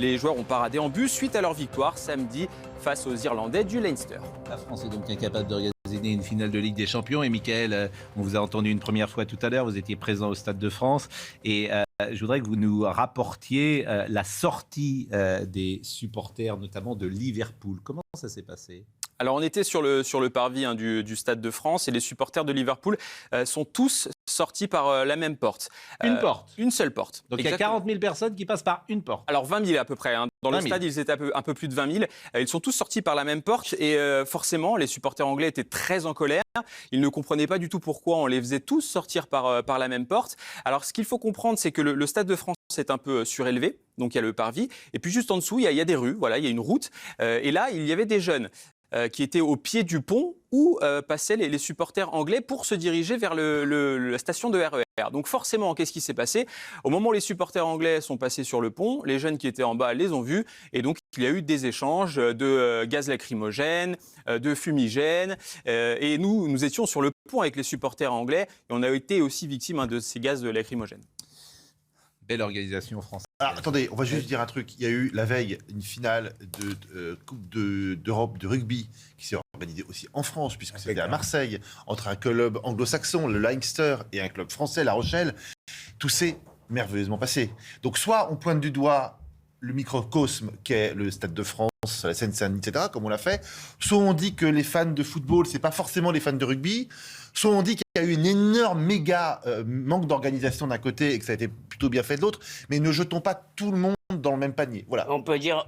Les joueurs ont paradé en bus suite à leur victoire samedi face aux Irlandais du Leinster. La France est donc incapable d'organiser une finale de Ligue des Champions. Et Mickaël, on vous a entendu une première fois tout à l'heure, vous étiez présent au Stade de France. Et je voudrais que vous nous rapportiez la sortie des supporters, notamment de Liverpool. Comment ça s'est passé ? Alors on était sur le parvis du Stade de France et les supporters de Liverpool sont tous sortis par la même porte. Une porte ? Une seule porte. Donc exactement. Il y a 40 000 personnes qui passent par une porte. Alors 20 000 à peu près. Dans le stade, ils étaient un peu plus de 20 000. Ils sont tous sortis par la même porte et forcément, les supporters anglais étaient très en colère. Ils ne comprenaient pas du tout pourquoi on les faisait tous sortir par la même porte. Alors ce qu'il faut comprendre, c'est que le Stade de France est un peu surélevé. Donc il y a le parvis. Et puis juste en dessous, il y a des rues. Voilà, il y a une route. Et là, il y avait des jeunes qui étaient au pied du pont où passaient les supporters anglais pour se diriger vers la station de RER. Donc forcément, qu'est-ce qui s'est passé ? Au moment où les supporters anglais sont passés sur le pont, les jeunes qui étaient en bas les ont vus. Et donc, il y a eu des échanges de gaz lacrymogène, de fumigène. Et nous étions sur le pont avec les supporters anglais. Et on a été aussi victimes de ces gaz lacrymogènes. Belle organisation française. Alors, attendez, on va juste dire un truc. Il y a eu la veille une finale de Coupe d'Europe de rugby qui s'est organisée aussi en France, puisque c'était à Marseille, entre un club anglo-saxon, le Leinster, et un club français, La Rochelle. Tout s'est merveilleusement passé. Donc soit on pointe du doigt le microcosme qu'est le Stade de France, la Seine-Saint-Denis, etc., comme on l'a fait, soit on dit que les fans de football, c'est pas forcément les fans de rugby, soit on dit qu'il y a eu une énorme méga manque d'organisation d'un côté et que ça a été plutôt bien fait de l'autre, mais ne jetons pas tout le monde dans le même panier. Voilà. On peut dire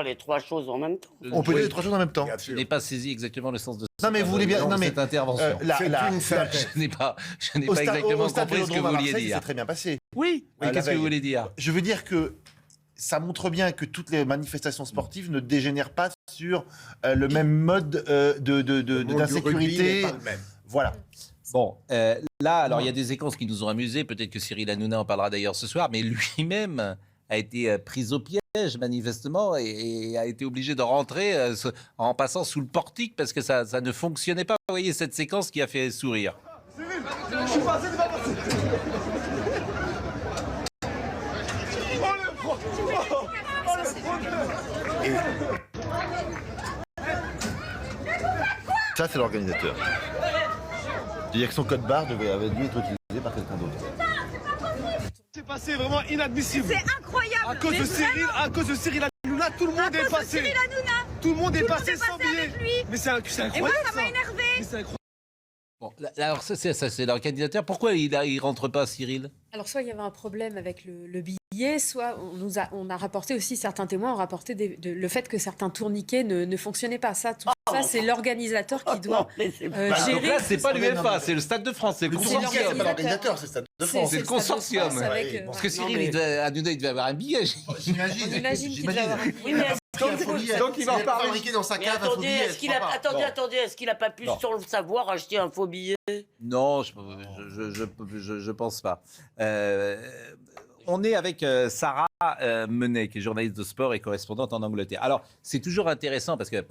les trois choses en même temps. On peut dire les trois choses en même temps. Je n'ai pas saisi exactement le sens de non, mais vous voulez bien. Non, mais cette intervention. Je n'ai pas exactement compris ce que vous vouliez dire. C'est très bien passé. Oui. Qu'est-ce que vous voulez dire ? Je veux dire que ça montre bien que toutes les manifestations sportives ne dégénèrent pas sur le même mode d'insécurité. Voilà. Bon, là, alors il y a des séquences qui nous ont amusés. Peut-être que Cyril Hanouna en parlera d'ailleurs ce soir, mais lui-même a été pris au piège manifestement et a été obligé de rentrer en passant sous le portique parce que ça ne fonctionnait pas. Vous voyez cette séquence qui a fait sourire. Cyril, je suis passé, c'est pas passé. Ça, c'est l'organisateur. C'est-à-dire que son code barre avait dû être utilisé par quelqu'un d'autre. C'est passé vraiment inadmissible. C'est incroyable. À cause de Cyril Hanouna, tout le monde est passé. Tout le monde est passé sans billet. Mais c'est incroyable. Et moi, ça m'a énervé. Mais c'est incroyable. Bon, alors ça c'est l'organisateur. Pourquoi il rentre pas, Cyril ? Alors soit il y avait un problème avec le billet, soit on a rapporté aussi, certains témoins ont rapporté le fait que certains tourniquets ne fonctionnaient pas. Ça, c'est l'organisateur qui doit gérer. Donc là, c'est pas l'UEFA, c'est le Stade de France, c'est le consortium. C'est pas l'organisateur, c'est le Stade de France. C'est le consortium. Parce que Cyril, Hanouna, il devait avoir un billet. J'imagine qu'il devait avoir un billet. Oui, mais Donc il va en parler. fabriqué dans sa Mais cave. attendez, est-ce qu'il a pas pu, sans le savoir, acheter un faux billet ? Non, je pense pas. On est avec Sarah Menet, qui est journaliste de sport et correspondante en Angleterre. Alors, c'est toujours intéressant parce que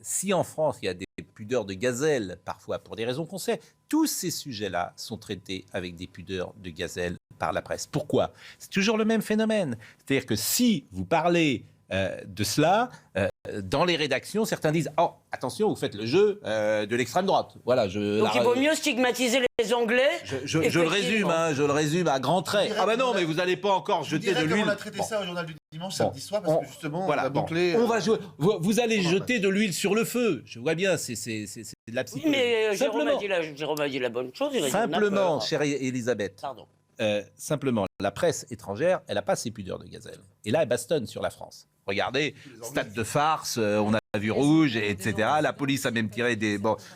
si en France, il y a des pudeurs de gazelle, parfois pour des raisons qu'on sait, tous ces sujets-là sont traités avec des pudeurs de gazelle par la presse. Pourquoi ? C'est toujours le même phénomène. C'est-à-dire que si vous parlez de cela, dans les rédactions, certains disent « Oh, attention, vous faites le jeu de l'extrême droite. » Voilà, Donc il vaut mieux stigmatiser les Anglais. Je le résume à grands traits. Ah bah non, mais vous n'allez pas encore jeter de l'huile. On a traité ça au journal du dimanche samedi soir parce que justement, on a bouclé. On va jouer. Vous allez jeter de l'huile sur le feu. Je vois bien, c'est de la psychologie. Mais Jérôme a dit la bonne chose. Simplement, chère Elisabeth. Pardon. Simplement, la presse étrangère, elle n'a pas ses pudeurs de gazelle. Et là, elle bastonne sur la France. Regardez, stade de farce, on a vu rouge, etc. La police a même tiré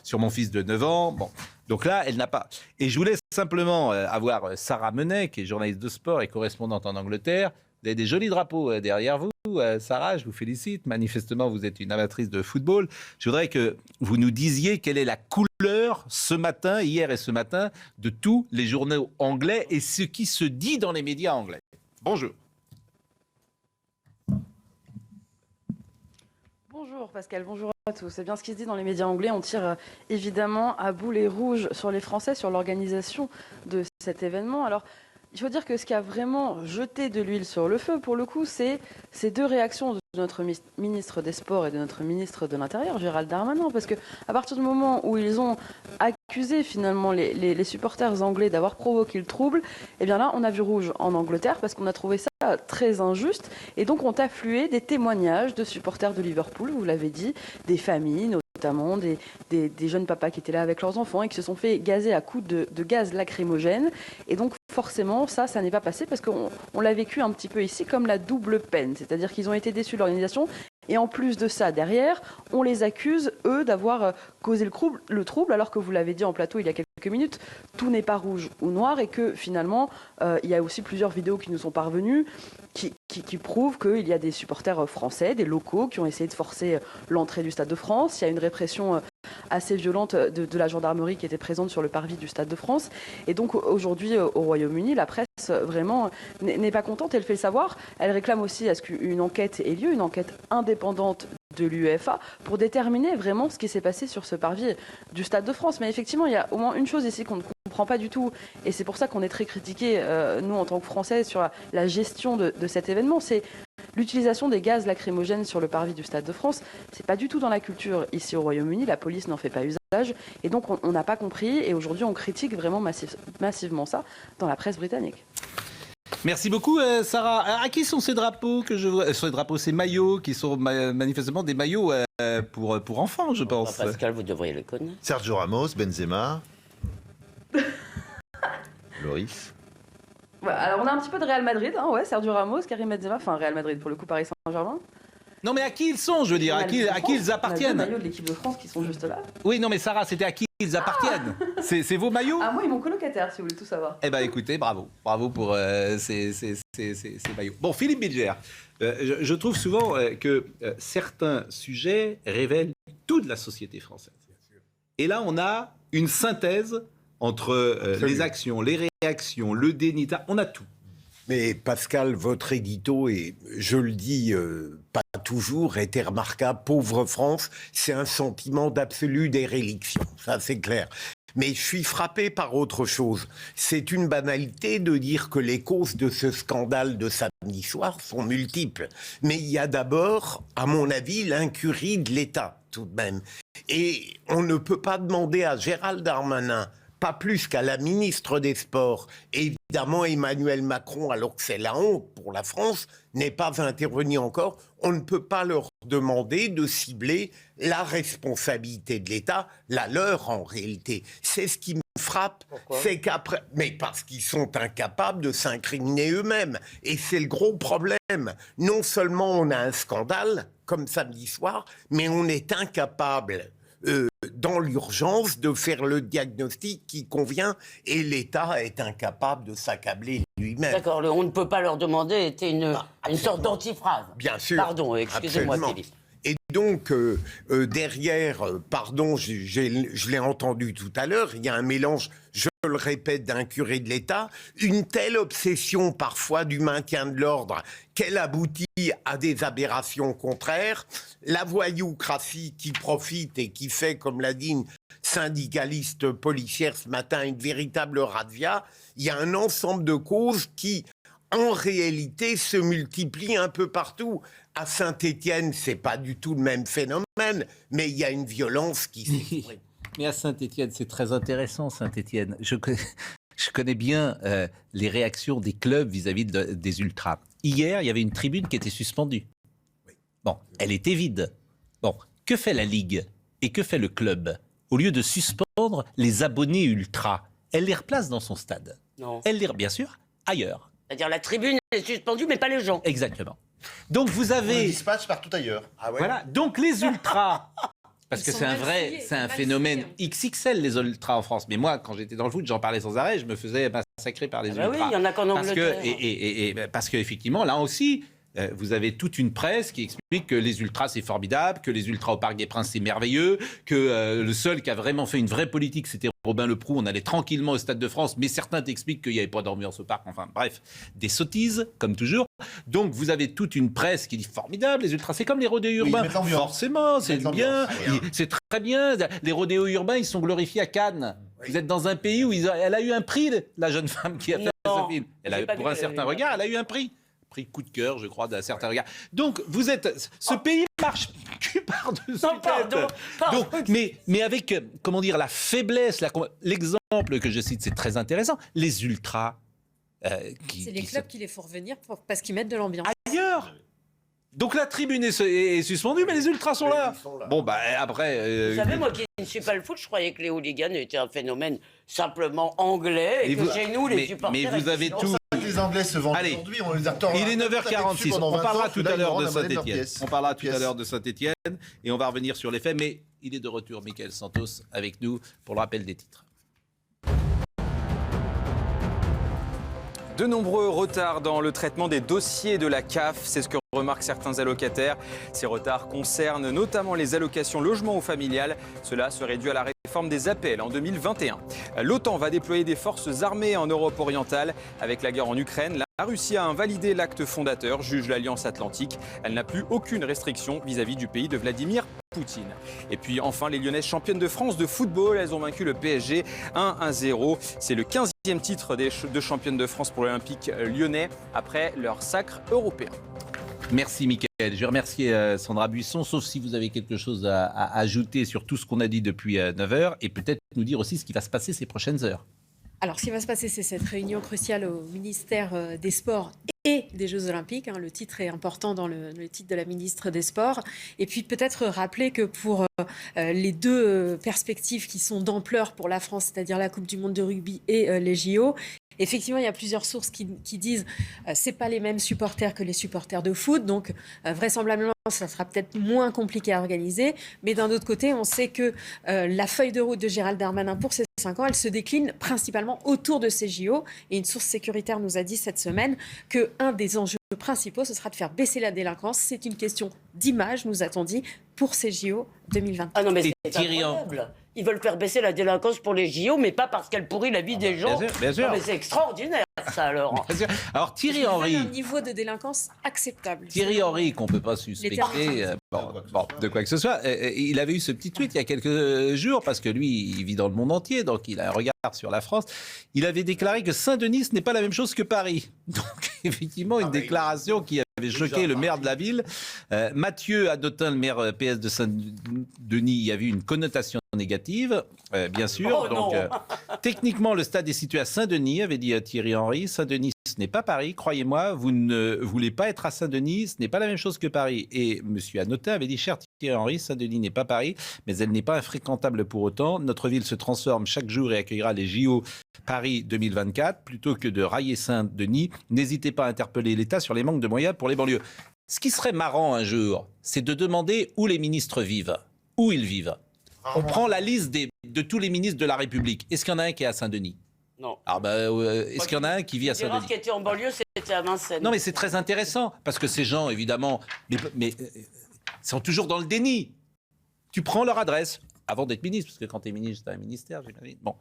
sur mon fils de 9 ans. Bon, Donc là, elle n'a pas. Et je voulais simplement avoir Sarah Menet, qui est journaliste de sport et correspondante en Angleterre. Vous avez des jolis drapeaux derrière vous. Sarah, je vous félicite. Manifestement, vous êtes une amatrice de football. Je voudrais que vous nous disiez quelle est la couleur ce matin, hier et ce matin, de tous les journaux anglais et ce qui se dit dans les médias anglais. Bonjour. Bonjour Pascal, bonjour à tous. C'est bien ce qui se dit dans les médias anglais. On tire évidemment à boulet rouge sur les Français, sur l'organisation de cet événement. Alors, il faut dire que ce qui a vraiment jeté de l'huile sur le feu, pour le coup, c'est ces deux réactions de notre ministre des Sports et de notre ministre de l'Intérieur, Gérald Darmanin. Parce qu'à partir du moment où ils ont accusé finalement les supporters anglais d'avoir provoqué le trouble, eh bien là, on a vu rouge en Angleterre parce qu'on a trouvé ça très injuste. Et donc, ont afflué des témoignages de supporters de Liverpool, vous l'avez dit, des familles, notamment des jeunes papas qui étaient là avec leurs enfants et qui se sont fait gazer à coups de gaz lacrymogène. Et donc, forcément, ça n'est pas passé parce qu'on l'a vécu un petit peu ici comme la double peine. C'est-à-dire qu'ils ont été déçus de l'organisation. Et en plus de ça, derrière, on les accuse, eux, d'avoir causé le trouble, alors que vous l'avez dit en plateau il y a quelques minutes, tout n'est pas rouge ou noir et que finalement, il y a aussi plusieurs vidéos qui nous sont parvenues qui prouvent qu'il y a des supporters français, des locaux, qui ont essayé de forcer l'entrée du Stade de France. Il y a une répression assez violente de la gendarmerie qui était présente sur le parvis du Stade de France. Et donc aujourd'hui, au Royaume-Uni, la presse vraiment n'est pas contente, elle fait le savoir. Elle réclame aussi à ce qu'une enquête ait lieu, une enquête indépendante de l'UEFA, pour déterminer vraiment ce qui s'est passé sur ce parvis du Stade de France. Mais effectivement, il y a au moins une chose ici qu'on ne comprend pas du tout, et c'est pour ça qu'on est très critiqués, nous, en tant que Français, sur la gestion de cet événement, c'est l'utilisation des gaz lacrymogènes sur le parvis du Stade de France. C'est pas du tout dans la culture ici au Royaume-Uni, la police n'en fait pas usage, et donc on n'a pas compris, et aujourd'hui on critique vraiment massivement ça dans la presse britannique. Merci beaucoup, Sarah. À qui sont ces drapeaux que je vois? Ces drapeaux, ces maillots qui sont manifestement des maillots pour enfants, je pense. Pascal, vous devriez les connaître. Sergio Ramos, Benzema, Loris. Alors on a un petit peu de Real Madrid, hein, ouais, Sergio Ramos, Karim Benzema, enfin Real Madrid pour le coup, Paris Saint-Germain. Non, mais à qui ils sont, je veux dire, à qui ils appartiennent? On a les maillots de l'équipe de France qui sont juste là. Oui, non, mais Sarah, c'était à qui ils appartiennent? C'est vos maillots? Ah, moi, ils m'ont colocataire, si vous voulez tout savoir. Eh bien, écoutez, bravo pour ces maillots. Bon, Philippe Bilger, je trouve souvent que certains sujets révèlent toute la société française. Et là, on a une synthèse entre les actions, les réactions, le déni, on a tout. Mais Pascal, votre édito, et je le dis pas toujours, était remarquable. Pauvre France, c'est un sentiment d'absolue déréliction, ça c'est clair. Mais je suis frappé par autre chose. C'est une banalité de dire que les causes de ce scandale de samedi soir sont multiples. Mais il y a d'abord, à mon avis, l'incurie de l'État, tout de même. Et on ne peut pas demander à Gérald Darmanin, pas plus qu'à la ministre des Sports, et évidemment Emmanuel Macron, alors que c'est la honte pour la France, n'est pas intervenu encore. On ne peut pas leur demander de cibler la responsabilité de l'État, la leur en réalité. C'est ce qui me frappe, c'est qu'après... Mais parce qu'ils sont incapables de s'incriminer eux-mêmes. Et c'est le gros problème. Non seulement on a un scandale, comme samedi soir, mais on est incapable... dans l'urgence, de faire le diagnostic qui convient, et l'État est incapable de s'accabler lui-même. D'accord, on ne peut pas leur demander était une sorte d'antiphrase. Bien sûr. Pardon, excusez-moi, Philippe. Et donc, derrière, pardon, je l'ai entendu tout à l'heure, il y a un mélange, je le répète, d'un curé de l'État, une telle obsession parfois du maintien de l'ordre qu'elle aboutit à des aberrations contraires, la voyoucratie qui profite et qui fait, comme l'a dit une syndicaliste policière ce matin, une véritable razzia. Il y a un ensemble de causes qui, en réalité, se multiplient un peu partout. À Saint-Étienne, c'est pas du tout le même phénomène, mais il y a une violence qui s'exprime. Mais à Saint-Étienne, c'est très intéressant, Saint-Étienne. Je connais bien les réactions des clubs vis-à-vis des ultras. Hier, il y avait une tribune qui était suspendue. Bon, elle était vide. Bon, que fait la Ligue et que fait le club? Au lieu de suspendre les abonnés ultras, elle les replace dans son stade. Non. Elle les, bien sûr, ailleurs. C'est-à-dire la tribune est suspendue, mais pas les gens. Exactement. Donc vous avez... On dispatche partout ailleurs. Ah ouais. Voilà. Donc les ultras Parce Ils que sont c'est un mal vrai, filés, c'est un mal phénomène filés. XXL, les ultras en France. Mais moi, quand j'étais dans le foot, j'en parlais sans arrêt, je me faisais massacrer par les Ah bah oui, ultras. il y en a qu'en Parce Angleterre. parce qu'effectivement, là aussi, vous avez toute une presse qui explique que les ultras, c'est formidable, que les ultras au Parc des Princes, c'est merveilleux, que le seul qui a vraiment fait une vraie politique, c'était Robin Le Proux. On allait tranquillement au Stade de France, mais certains t'expliquent qu'il n'y avait pas d'ambiance au parc. Enfin, bref, des sottises, comme toujours. Donc, vous avez toute une presse qui dit formidable, les ultras, c'est comme les rodéos urbains. mettent l'ambiance. Forcément, c'est Ils mettent bien, l'ambiance. c'est très bien. Les rodéos urbains, ils sont glorifiés à Cannes. Vous êtes dans un pays où elle a eu un prix, la jeune femme qui a fait ce film. Pour un certain regard, elle a eu un prix. Coup de cœur, je crois, d'un certain regard. Donc, vous êtes... Ce pays marche cul par-dessus pardon. Donc, mais avec, comment dire, la faiblesse, l'exemple que je cite, c'est très intéressant. Les ultras... C'est les clubs qui les font revenir parce qu'ils mettent de l'ambiance. Ailleurs. Donc la tribune est suspendue, mais les ultras sont là. Bon, bah après... Vous savez, moi qui ne suis pas le foot, je croyais que les hooligans étaient un phénomène simplement anglais et que chez nous, les supporters... Mais vous avez tout... Les Anglais se vendent Allez, aujourd'hui, on les attend. il est 9h46, on parlera tout à l'heure de Saint-Étienne. On parlera tout à pièce. l'heure de Saint-Étienne et on va revenir sur les faits, mais il est de retour, Mickaël Santos, avec nous pour le rappel des titres. De nombreux retards dans le traitement des dossiers de la CAF, c'est ce que remarquent certains allocataires. Ces retards concernent notamment les allocations logement ou familial. Cela serait dû à la réforme des APL en 2021. L'OTAN va déployer des forces armées en Europe orientale. Avec la guerre en Ukraine, la Russie a invalidé l'acte fondateur, juge l'Alliance Atlantique. Elle n'a plus aucune restriction vis-à-vis du pays de Vladimir Poutine. Et puis enfin, les Lyonnaises championnes de France de football, elles ont vaincu le PSG 1-0. C'est le 15e titre de championne de France pour l'Olympique lyonnais après leur sacre européen. Merci Mickaël. Je vais remercier Sandra Buisson, sauf si vous avez quelque chose à ajouter sur tout ce qu'on a dit depuis 9h et peut-être nous dire aussi ce qui va se passer ces prochaines heures. Alors, ce qui va se passer, c'est cette réunion cruciale au ministère des Sports et des Jeux Olympiques. Le titre est important dans le titre de la ministre des Sports. Et puis peut-être rappeler que pour les deux perspectives qui sont d'ampleur pour la France, c'est-à-dire la Coupe du Monde de rugby et les JO, effectivement, il y a plusieurs sources qui disent c'est pas les mêmes supporters que les supporters de foot, donc vraisemblablement ça sera peut-être moins compliqué à organiser. Mais d'un autre côté, on sait que la feuille de route de Gérald Darmanin pour ces 5 ans, elle se décline principalement autour de ces JO. Et une source sécuritaire nous a dit cette semaine qu'un des enjeux principaux, ce sera de faire baisser la délinquance. C'est une question d'image, nous a-t-on dit, pour ces JO 2020. Ah non, mais c'est incroyable. Ils veulent faire baisser la délinquance pour les JO, mais pas parce qu'elle pourrit la vie des gens. Bien sûr. Non, mais c'est extraordinaire, ça, alors. Alors Thierry Henry... un niveau de délinquance acceptable. Thierry Henry, qu'on ne peut pas suspecter de quoi que ce soit, il avait eu ce petit tweet il y a quelques jours, parce que lui, il vit dans le monde entier, donc il a un regard sur la France. Il avait déclaré que Saint-Denis, ce n'est pas la même chose que Paris. Donc, effectivement, une déclaration qui avait choqué le maire de la ville. Mathieu Adotin, le maire PS de Saint-Denis, y a vu une connotation négative, bien sûr. Donc, techniquement, le stade est situé à Saint-Denis, avait dit Thierry Henry. Saint-Denis, ce n'est pas Paris. Croyez-moi, vous ne voulez pas être à Saint-Denis, ce n'est pas la même chose que Paris. Et M. Adotin avait dit, cher Thierry Henry, Saint-Denis n'est pas Paris, mais elle n'est pas infréquentable pour autant. Notre ville se transforme chaque jour et accueillera les JO Paris 2024. Plutôt que de railler Saint-Denis, n'hésitez pas à interpeller l'État sur les manques de moyens pour les banlieues. Ce qui serait marrant un jour, c'est de demander où les ministres vivent, où ils vivent. On prend la liste de tous les ministres de la République. Est-ce qu'il y en a un qui est à Saint-Denis ? Non. Alors est-ce qu'il y en a un qui vit à Saint-Denis ? Ce qui était en banlieue, c'était à Vincennes. Non, mais c'est très intéressant, parce que ces gens, évidemment, mais sont toujours dans le déni. Tu prends leur adresse, avant d'être ministre, parce que quand tu es ministre, tu as un ministère, j'imagine. Bon.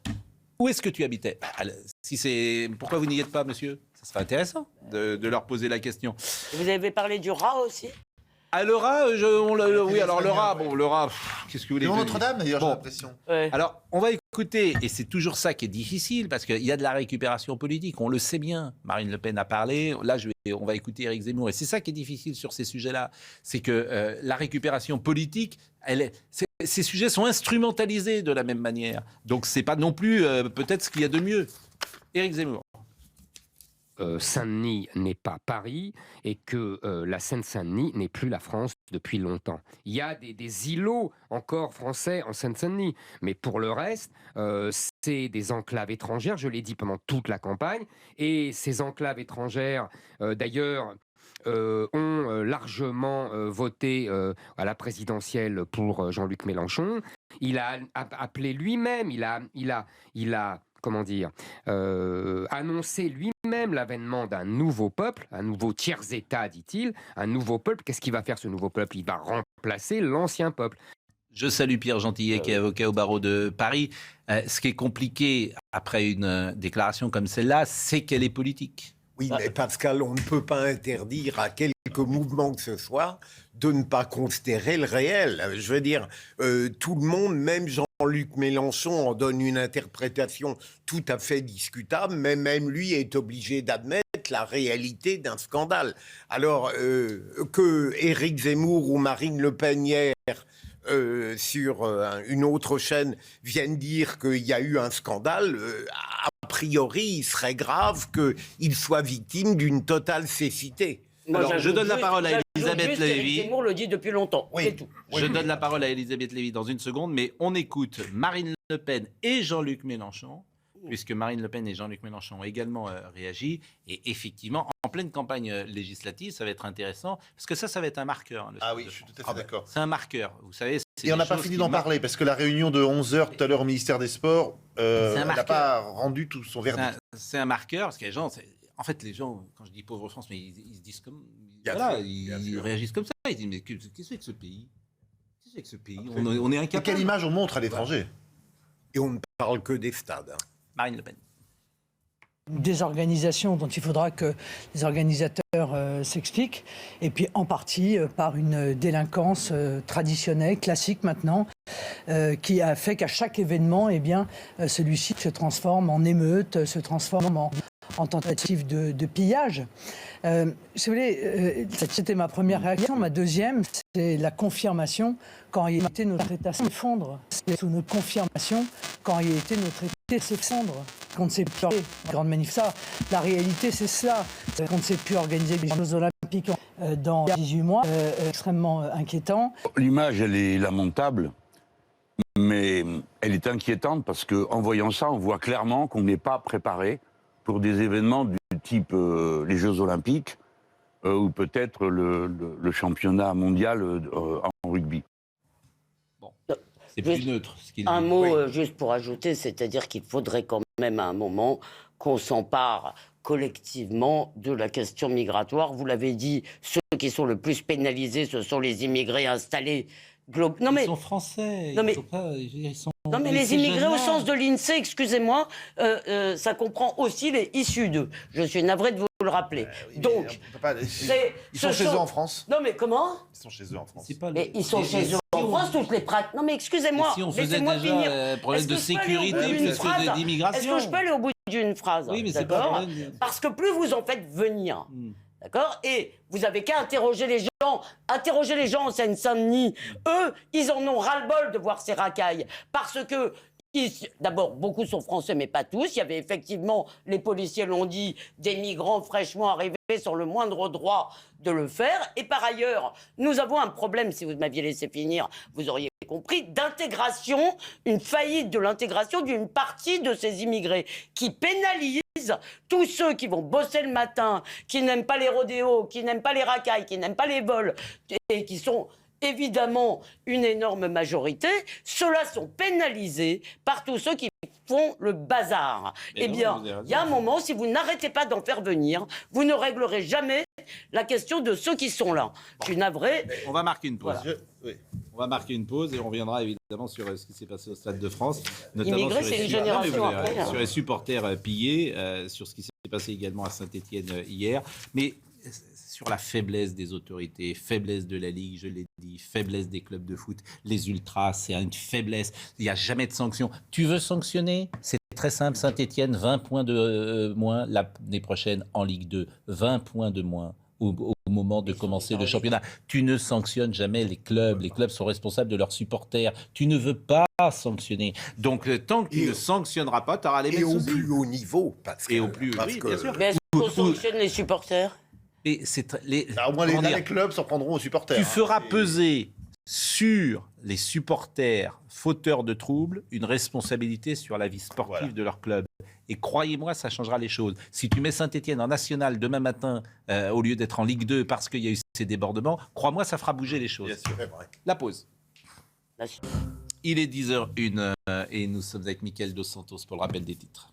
Où est-ce que tu habitais ? Pourquoi vous n'y êtes pas, monsieur ? Ça serait intéressant de leur poser la question. Vous avez parlé du rat aussi ? Ah, le rat, oui, alors le rat, qu'est-ce que vous voulez Dans dire ? Notre-Dame, d'ailleurs, j'ai l'impression. Ouais. Alors, on va écouter, et c'est toujours ça qui est difficile, parce qu'il y a de la récupération politique, on le sait bien. Marine Le Pen a parlé, là, on va écouter Éric Zemmour, et c'est ça qui est difficile sur ces sujets-là, c'est que la récupération politique, ces sujets sont instrumentalisés de la même manière. Donc, c'est pas non plus peut-être ce qu'il y a de mieux. Éric Zemmour. Saint-Denis n'est pas Paris et que la Seine-Saint-Denis n'est plus la France depuis longtemps. Il y a des îlots encore français en Seine-Saint-Denis, mais pour le reste, c'est des enclaves étrangères, je l'ai dit pendant toute la campagne, et ces enclaves étrangères, d'ailleurs, ont largement voté à la présidentielle pour Jean-Luc Mélenchon. Il a appelé lui-même, il a comment dire, annoncer lui-même l'avènement d'un nouveau peuple, un nouveau tiers-État, dit-il, un nouveau peuple. Qu'est-ce qu'il va faire, ce nouveau peuple? Il va remplacer l'ancien peuple. Je salue Pierre Gentillet, qui est avocat au barreau de Paris. Ce qui est compliqué après une déclaration comme celle-là, c'est qu'elle est politique. Oui, mais Pascal, on ne peut pas interdire à quelques mouvements que ce soit de ne pas considérer le réel. Je veux dire, tout le monde, même Jean-Luc Mélenchon, en donne une interprétation tout à fait discutable, mais même lui est obligé d'admettre la réalité d'un scandale. Alors, que Éric Zemmour ou Marine Le Pen hier, sur une autre chaîne, viennent dire qu'il y a eu un scandale, a priori, il serait grave qu'il soit victime d'une totale cécité. Alors, je donne la parole à Elisabeth Lévy. Zemmour le dit depuis longtemps. Oui, c'est tout. Je donne la parole à Elisabeth Lévy dans une seconde, mais on écoute Marine Le Pen et Jean-Luc Mélenchon, puisque Marine Le Pen et Jean-Luc Mélenchon ont également réagi. Et effectivement, en pleine campagne législative, ça va être intéressant, parce que ça va être un marqueur. Ah oui, je suis tout à fait d'accord. C'est un marqueur, vous savez. Et on n'a pas fini d'en parler, parce que la réunion de 11h tout à l'heure au ministère des Sports n'a pas rendu tout son verdict. C'est un marqueur, parce que les gens... En fait, les gens, quand je dis pauvre France, mais ils se disent comme... Ils réagissent comme ça. Ils disent, mais qu'est-ce que c'est que ce pays? Qu'est-ce que c'est que ce pays? On est incapable. Quelle image on montre à l'étranger? Et on ne parle que des stades. Marine Le Pen. Des organisations dont il faudra que les organisateurs s'expliquent, et puis en partie par une délinquance traditionnelle, classique maintenant, qui a fait qu'à chaque événement, eh bien, celui-ci se transforme en émeute, se transforme en tentative de pillage. Si vous voulez, c'était ma première réaction. Ma deuxième, c'est la confirmation qu'en réalité notre État s'effondre. C'est sous notre confirmation qu'en réalité notre État s'effondre. Qu'on ne sait plus organiser une grande manif. Ça, la réalité, c'est cela. Qu'on ne sait plus organiser les Jeux Olympiques dans 18 mois. Extrêmement inquiétant. L'image, elle est lamentable, mais elle est inquiétante parce qu'en voyant ça, on voit clairement qu'on n'est pas préparé pour des événements du type les Jeux Olympiques ou peut-être le championnat mondial en rugby. Bon, c'est plus neutre. Un mot juste pour ajouter, c'est-à-dire qu'il faudrait quand même à un moment qu'on s'empare collectivement de la question migratoire. Vous l'avez dit, ceux qui sont le plus pénalisés, ce sont les immigrés installés. Ils sont français. Ils sont... Non, mais les immigrés au sens de l'INSEE, excusez-moi, ça comprend aussi les issus d'eux. Je suis navré de vous le rappeler. Oui, donc, ils sont chez eux en France. Non, mais comment? Ils sont chez eux en France. Mais ils sont chez eux en France, toutes les pratiques. Non, mais excusez-moi. Si on faisait déjà problème de sécurité plus que d'immigration. Est-ce que je peux aller au bout d'une phrase? Oui, mais c'est pas vrai. Parce que plus vous en faites venir. D'accord? Et vous avez qu'à interroger les gens. Interroger les gens en Seine-Saint-Denis. Eux, ils en ont ras-le-bol de voir ces racailles. Parce que, d'abord, beaucoup sont français, mais pas tous. Il y avait effectivement, les policiers l'ont dit, des migrants fraîchement arrivés sur le moindre droit de le faire. Et par ailleurs, nous avons un problème, si vous m'aviez laissé finir, vous auriez compris, d'intégration, une faillite de l'intégration d'une partie de ces immigrés qui pénalisent tous ceux qui vont bosser le matin, qui n'aiment pas les rodéos, qui n'aiment pas les racailles, qui n'aiment pas les vols, et qui sont évidemment une énorme majorité, ceux-là sont pénalisés par tous ceux qui font le bazar. Eh bien, il y a un moment, si vous n'arrêtez pas d'en faire venir, vous ne réglerez jamais la question de ceux qui sont là. Je suis navré. On va marquer une pause. Voilà. On va marquer une pause et on reviendra évidemment sur ce qui s'est passé au Stade de France. Notamment Immigrés, c'est une génération après. Sur les supporters pillés, sur ce qui s'est passé également à Saint-Étienne hier. Mais sur la faiblesse des autorités, faiblesse de la Ligue, je l'ai dit, faiblesse des clubs de foot, les ultras, c'est une faiblesse. Il n'y a jamais de sanctions. Tu veux sanctionner? C'est très simple. Saint-Étienne, 20 points de moins l'année prochaine en Ligue 2. 20 points de moins au moment de commencer le championnat. Tu ne sanctionnes jamais les clubs. Les clubs sont responsables de leurs supporters. Tu ne veux pas sanctionner. Donc, tant que tu ne sanctionneras pas, tu auras les mêmes soucis. Et au plus haut niveau. Et au plus haut niveau, bien sûr. Mais est-ce qu'on sanctionne les supporters? Au moins les clubs s'en prendront aux supporters. Tu feras peser sur les supporters fauteurs de troubles une responsabilité sur la vie sportive de leur club. Et croyez-moi, ça changera les choses. Si tu mets Saint-Etienne en national demain matin, au lieu d'être en Ligue 2 parce qu'il y a eu ces débordements, crois-moi, ça fera bouger les choses. La pause. Il est 10h01 et nous sommes avec Mickaël Dos Santos pour le rappel des titres.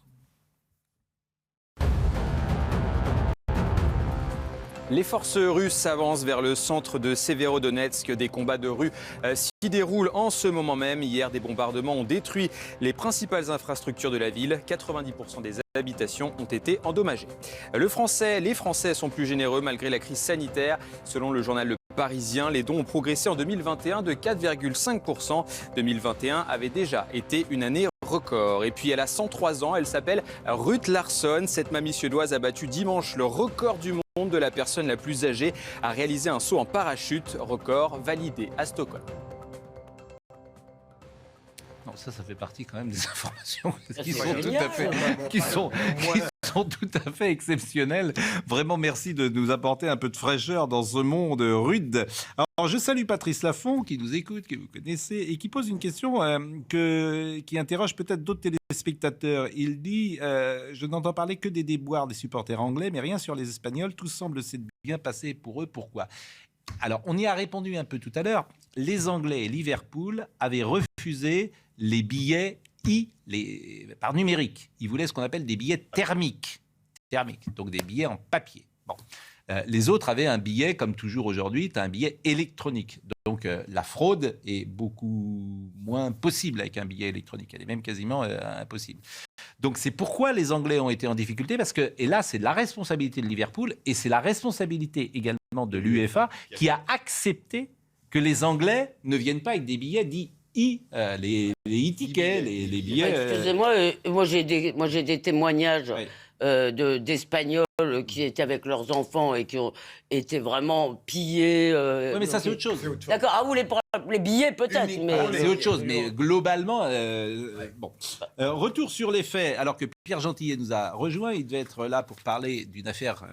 Les forces russes s'avancent vers le centre de Severodonetsk. Des combats de rue s'y déroulent en ce moment même. Hier, des bombardements ont détruit les principales infrastructures de la ville. 90% des habitations ont été endommagées. Les Français sont plus généreux malgré la crise sanitaire. Selon le journal Le Parisien, les dons ont progressé en 2021 de 4,5%. 2021 avait déjà été une année record. Et puis elle a 103 ans, elle s'appelle Ruth Larsson. Cette mamie suédoise a battu dimanche le record du monde de la personne la plus âgée à réaliser un saut en parachute, record validé à Stockholm. Non, ça fait partie quand même des informations qui sont tout à fait exceptionnelles. Vraiment, merci de nous apporter un peu de fraîcheur dans ce monde rude. Alors, je salue Patrice Laffont, qui nous écoute, que vous connaissez, et qui pose une question qui interroge peut-être d'autres téléspectateurs. Il dit je n'entends parler que des déboires des supporters anglais, mais rien sur les Espagnols. Tout semble s'être bien passé pour eux. Pourquoi ? Alors, on y a répondu un peu tout à l'heure. Les Anglais et Liverpool avaient refusé les billets par numérique. Ils voulaient ce qu'on appelle des billets thermiques, donc des billets en papier. Bon. Les autres avaient un billet, comme toujours aujourd'hui, tu as un billet électronique. Donc la fraude est beaucoup moins possible avec un billet électronique. Elle est même quasiment impossible. Donc c'est pourquoi les Anglais ont été en difficulté, parce que, et là c'est la responsabilité de Liverpool, et c'est la responsabilité également de l'UEFA, qui a accepté que les Anglais ne viennent pas avec des billets dits les e-tickets, les billets... Excusez-moi, moi j'ai des témoignages d'Espagnols qui étaient avec leurs enfants et qui ont été vraiment pillés. Oui, mais ça c'est autre chose. D'accord, ah vous les billets peut-être, mais... C'est autre chose, mais globalement, bon. Retour sur les faits, alors que Pierre Gentillet nous a rejoint, il devait être là pour parler d'une affaire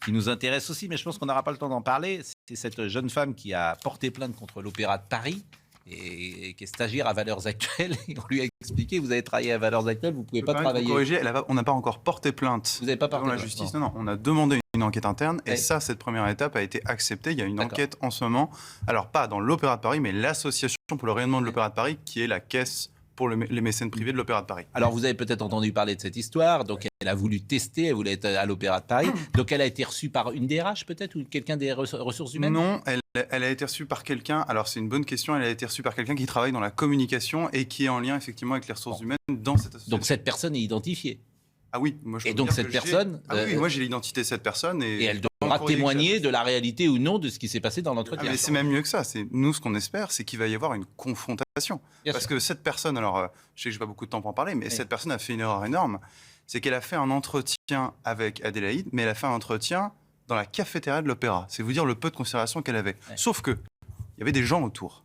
qui nous intéresse aussi, mais je pense qu'on n'aura pas le temps d'en parler. C'est cette jeune femme qui a porté plainte contre l'Opéra de Paris et qui est stagiaire à Valeurs Actuelles. Et on lui a expliqué, vous avez travaillé à Valeurs Actuelles, vous ne pouvez pas travailler. Corriger, on n'a pas encore porté plainte. Vous n'avez pas porté devant la justice. Non, on a demandé une enquête interne et ça, cette première étape a été acceptée. Il y a une enquête en ce moment, alors pas dans l'Opéra de Paris, mais l'association pour le rayonnement de l'Opéra de Paris, qui est la caisse pour les mécènes privés de l'Opéra de Paris. Alors, vous avez peut-être entendu parler de cette histoire. Donc, elle a voulu tester, elle voulait être à l'Opéra de Paris. Donc, elle a été reçue par une DRH, peut-être, ou quelqu'un des ressources humaines ? Non, elle a été reçue par quelqu'un. Alors, c'est une bonne question. Elle a été reçue par quelqu'un qui travaille dans la communication et qui est en lien, effectivement, avec les ressources humaines dans cette association. Donc, cette personne est identifiée ? Ah oui, moi je peux et donc dire cette que personne... Ah oui, moi j'ai l'identité de cette personne. Et elle devra témoigner de la réalité ou non de ce qui s'est passé dans l'entretien. Ah mais c'est même mieux que ça. Nous, ce qu'on espère, c'est qu'il va y avoir une confrontation. Parce que cette personne, alors je sais que je n'ai pas beaucoup de temps pour en parler, mais cette personne a fait une erreur énorme. C'est qu'elle a fait un entretien avec Adélaïde, mais elle a fait un entretien dans la cafétéria de l'Opéra. C'est vous dire le peu de considération qu'elle avait. Sauf que il y avait des gens autour.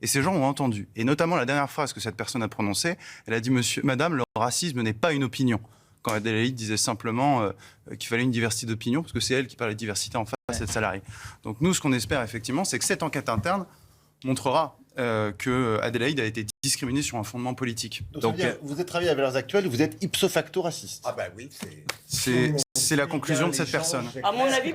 Et ces gens ont entendu. Et notamment la dernière phrase que cette personne a prononcée, elle a dit « Madame, le racisme n'est pas une opinion ». Quand Adélaïde disait simplement qu'il fallait une diversité d'opinion, parce que c'est elle qui parlait de diversité en face de salariés. Donc nous, ce qu'on espère effectivement, c'est que cette enquête interne montrera que Adélaïde a été discriminée sur un fondement politique. Donc vous êtes travaillé à Valeurs Actuelles, vous êtes ipso facto raciste. Ah bah oui, c'est la conclusion de cette personne. À mon avis,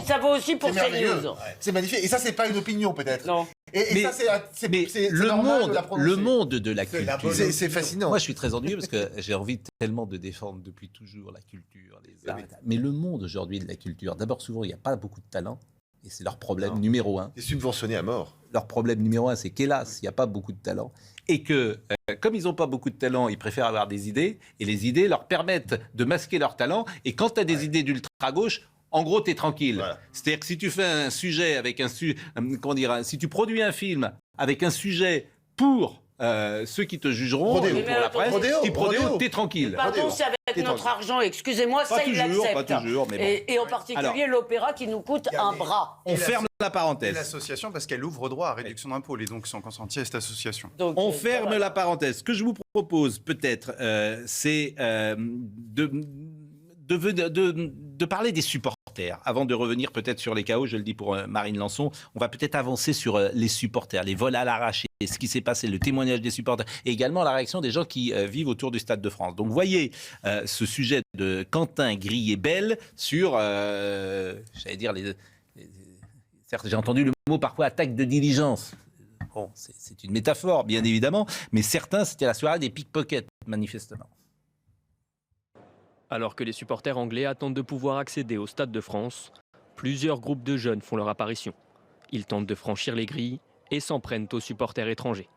ça vaut aussi pour CNews. C'est magnifique. Et ça, c'est pas une opinion, peut-être. Non. Et ça, c'est le monde de la culture. C'est fascinant. Moi, je suis très ennuyeux parce que j'ai envie tellement de défendre depuis toujours la culture, les arts. Mais le monde aujourd'hui de la culture, d'abord, souvent, il n'y a pas beaucoup de talent. Et c'est leur problème numéro un. C'est subventionné à mort. Leur problème numéro un, c'est qu'hélas, il n'y a pas beaucoup de talent. Et que, comme ils n'ont pas beaucoup de talent, ils préfèrent avoir des idées. Et les idées leur permettent de masquer leur talent. Et quand tu as des idées d'ultra-gauche, en gros, tu es tranquille. Voilà. C'est-à-dire que si tu fais un sujet avec si tu produis un film avec un sujet pour ceux qui te jugeront pour la presse, t'es tranquille. Pardon, c'est avec notre argent, excusez-moi, ça il l'accepte. Pas toujours, mais bon. Et en particulier l'opéra qui nous coûte un bras. On ferme la parenthèse. L'association, parce qu'elle ouvre droit à réduction d'impôts, et donc sont consentis à cette association. Donc, on ferme la parenthèse. Ce que je vous propose peut-être, c'est de parler des supporters. supporters. Avant de revenir peut-être sur les chaos, je le dis pour Marine Lançon, on va peut-être avancer sur les supporters, les vols à l'arraché, ce qui s'est passé, le témoignage des supporters et également la réaction des gens qui vivent autour du Stade de France. Donc voyez ce sujet de Quentin Grillé-Bel sur, j'allais dire, certes j'ai entendu le mot parfois attaque de diligence. Bon, c'est une métaphore bien évidemment, mais certains c'était la soirée des pickpockets manifestement. Alors que les supporters anglais attendent de pouvoir accéder au Stade de France, plusieurs groupes de jeunes font leur apparition. Ils tentent de franchir les grilles et s'en prennent aux supporters étrangers.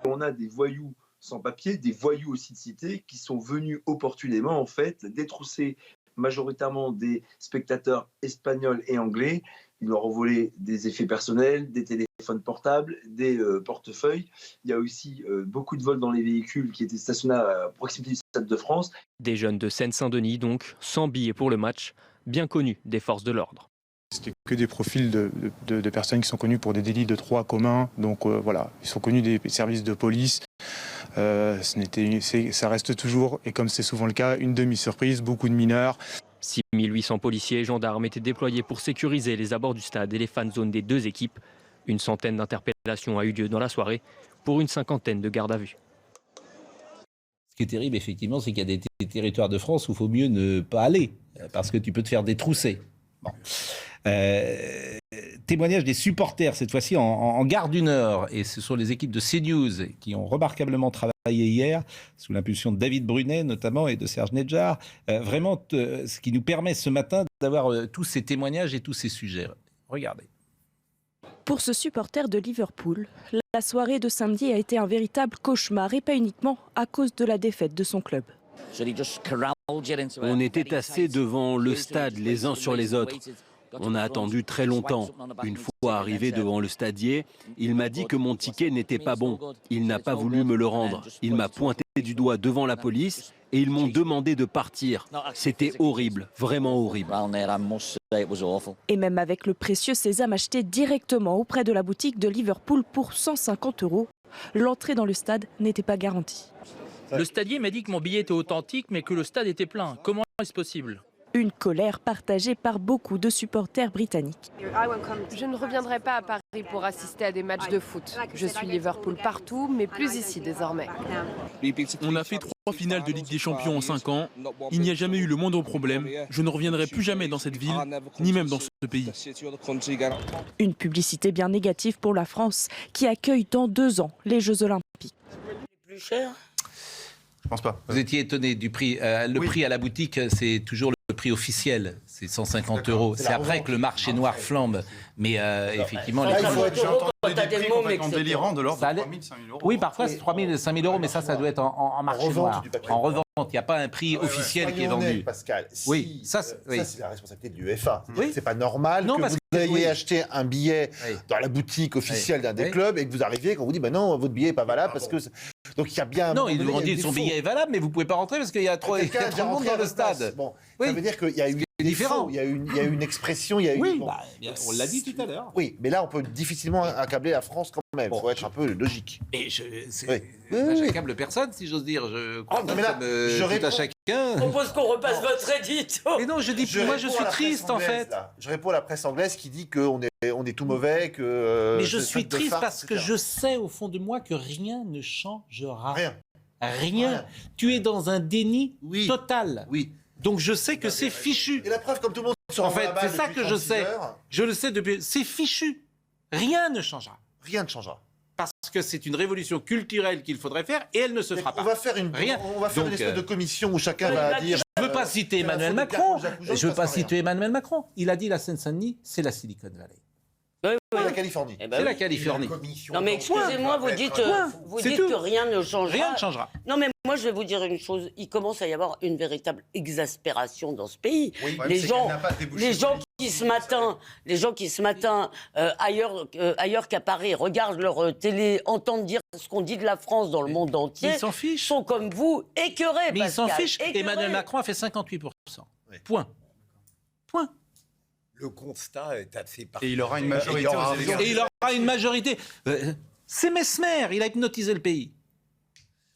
On a des voyous sans papier, des voyous aussi de cité, qui sont venus opportunément en fait détrousser majoritairement des spectateurs espagnols et anglais. Ils leur ont volé des effets personnels, des téléphones portables, des portefeuilles. Il y a aussi beaucoup de vols dans les véhicules qui étaient stationnés à proximité du Stade de France. Des jeunes de Seine-Saint-Denis donc, sans billets pour le match, bien connus des forces de l'ordre. C'était que des profils de personnes qui sont connues pour des délits de droit commun. Donc voilà, ils sont connus des services de police. Ça reste toujours, et comme c'est souvent le cas, une demi-surprise, beaucoup de mineurs. 6800 policiers et gendarmes étaient déployés pour sécuriser les abords du stade et les fan zones des deux équipes. Une centaine d'interpellations a eu lieu dans la soirée pour une cinquantaine de gardes à vue. Ce qui est terrible, effectivement, c'est qu'il y a des territoires de France où il faut mieux ne pas aller, parce que tu peux te faire détrousser. Bon. Témoignage des supporters, cette fois-ci en Gare du Nord, et ce sont les équipes de CNews qui ont remarquablement travaillé hier, sous l'impulsion de David Brunet notamment et de Serge Nedjar, vraiment ce qui nous permet ce matin d'avoir tous ces témoignages et tous ces sujets. Regardez. Pour ce supporter de Liverpool, la soirée de samedi a été un véritable cauchemar et pas uniquement à cause de la défaite de son club. On était tassés devant le stade les uns sur les autres. On a attendu très longtemps. Une fois arrivé devant le stadier, il m'a dit que mon ticket n'était pas bon. Il n'a pas voulu me le rendre. Il m'a pointé du doigt devant la police et ils m'ont demandé de partir. C'était horrible, vraiment horrible. Et même avec le précieux sésame acheté directement auprès de la boutique de Liverpool pour 150 €, l'entrée dans le stade n'était pas garantie. Le stadier m'a dit que mon billet était authentique mais que le stade était plein. Comment est-ce possible ? Une colère partagée par beaucoup de supporters britanniques. Je ne reviendrai pas à Paris pour assister à des matchs de foot. Je suis Liverpool partout, mais plus ici désormais. On a fait 3 finales de Ligue des Champions en 5 ans. Il n'y a jamais eu le moindre problème. Je ne reviendrai plus jamais dans cette ville, ni même dans ce pays. Une publicité bien négative pour la France, qui accueille dans 2 ans les Jeux Olympiques. Plus cher ? Je pense pas. Vous étiez étonné du prix. Le prix à la boutique, c'est toujours le prix officiel. C'est 150 €. C'est après que le marché noir flambe. Mais effectivement, j'ai entendu des prix complètement délirants de l'ordre de 3 000, 5 000 €. Oui, parfois c'est 3 000, 5 000 €, mais ça doit être en marché noir. En revente, il n'y a pas un prix officiel qui est vendu. Pascal, oui, ça c'est la responsabilité de l'UEFA. C'est pas normal que vous ayez acheté un billet dans la boutique officielle d'un des clubs et que vous arriviez qu'on vous dit non, votre billet n'est pas valable parce que... Donc il y a bien... Non, ils nous ont dit que son billet est valable, mais vous ne pouvez pas rentrer parce qu'il y a trop de monde dans le stade. Bon, ça veut dire qu'il y a eu différent. Il y a une expression, il y a oui, on l'a dit tout à l'heure. Oui, mais là on peut difficilement accabler la France quand même. Il faut être un peu logique. Et j'accable personne, si j'ose dire. Je réponds à chacun. Je propose qu'on repasse votre édito. Mais non, moi je suis triste en fait. Je réponds à la presse anglaise qui dit qu'on est tout mauvais, que... Mais je suis triste parce que je sais au fond de moi que rien ne changera. Rien. Tu es dans un déni total. Oui. Donc je sais que c'est fichu. Et la preuve, comme tout le monde se en fait, c'est ça que je sais. Je le sais depuis... C'est fichu. Rien ne changera. Rien ne changera. Parce que c'est une révolution culturelle qu'il faudrait faire et elle ne se fera pas. On va faire une espèce de commission où chacun va dire... Je ne veux pas citer Emmanuel Macron. Je ne veux pas citer Emmanuel Macron. Il a dit la Seine-Saint-Denis, c'est la Silicon Valley. C'est la Californie. C'est la Californie. Non mais excusez-moi, vous dites que rien ne changera. Rien ne changera. Non mais moi je vais vous dire une chose, il commence à y avoir une véritable exaspération dans ce pays. Oui, les gens qui ce matin ailleurs qu'à Paris regardent leur télé, entendent dire ce qu'on dit de la France dans le monde entier. Ils s'en fichent. Sont comme vous écœurés. Mais Pascal, ils s'en fichent. écœurés. Emmanuel Macron a fait 58%. Point. Le constat est assez parfait. Et il aura une majorité aux élections. Et il aura une majorité. C'est Mesmer, il a hypnotisé le pays.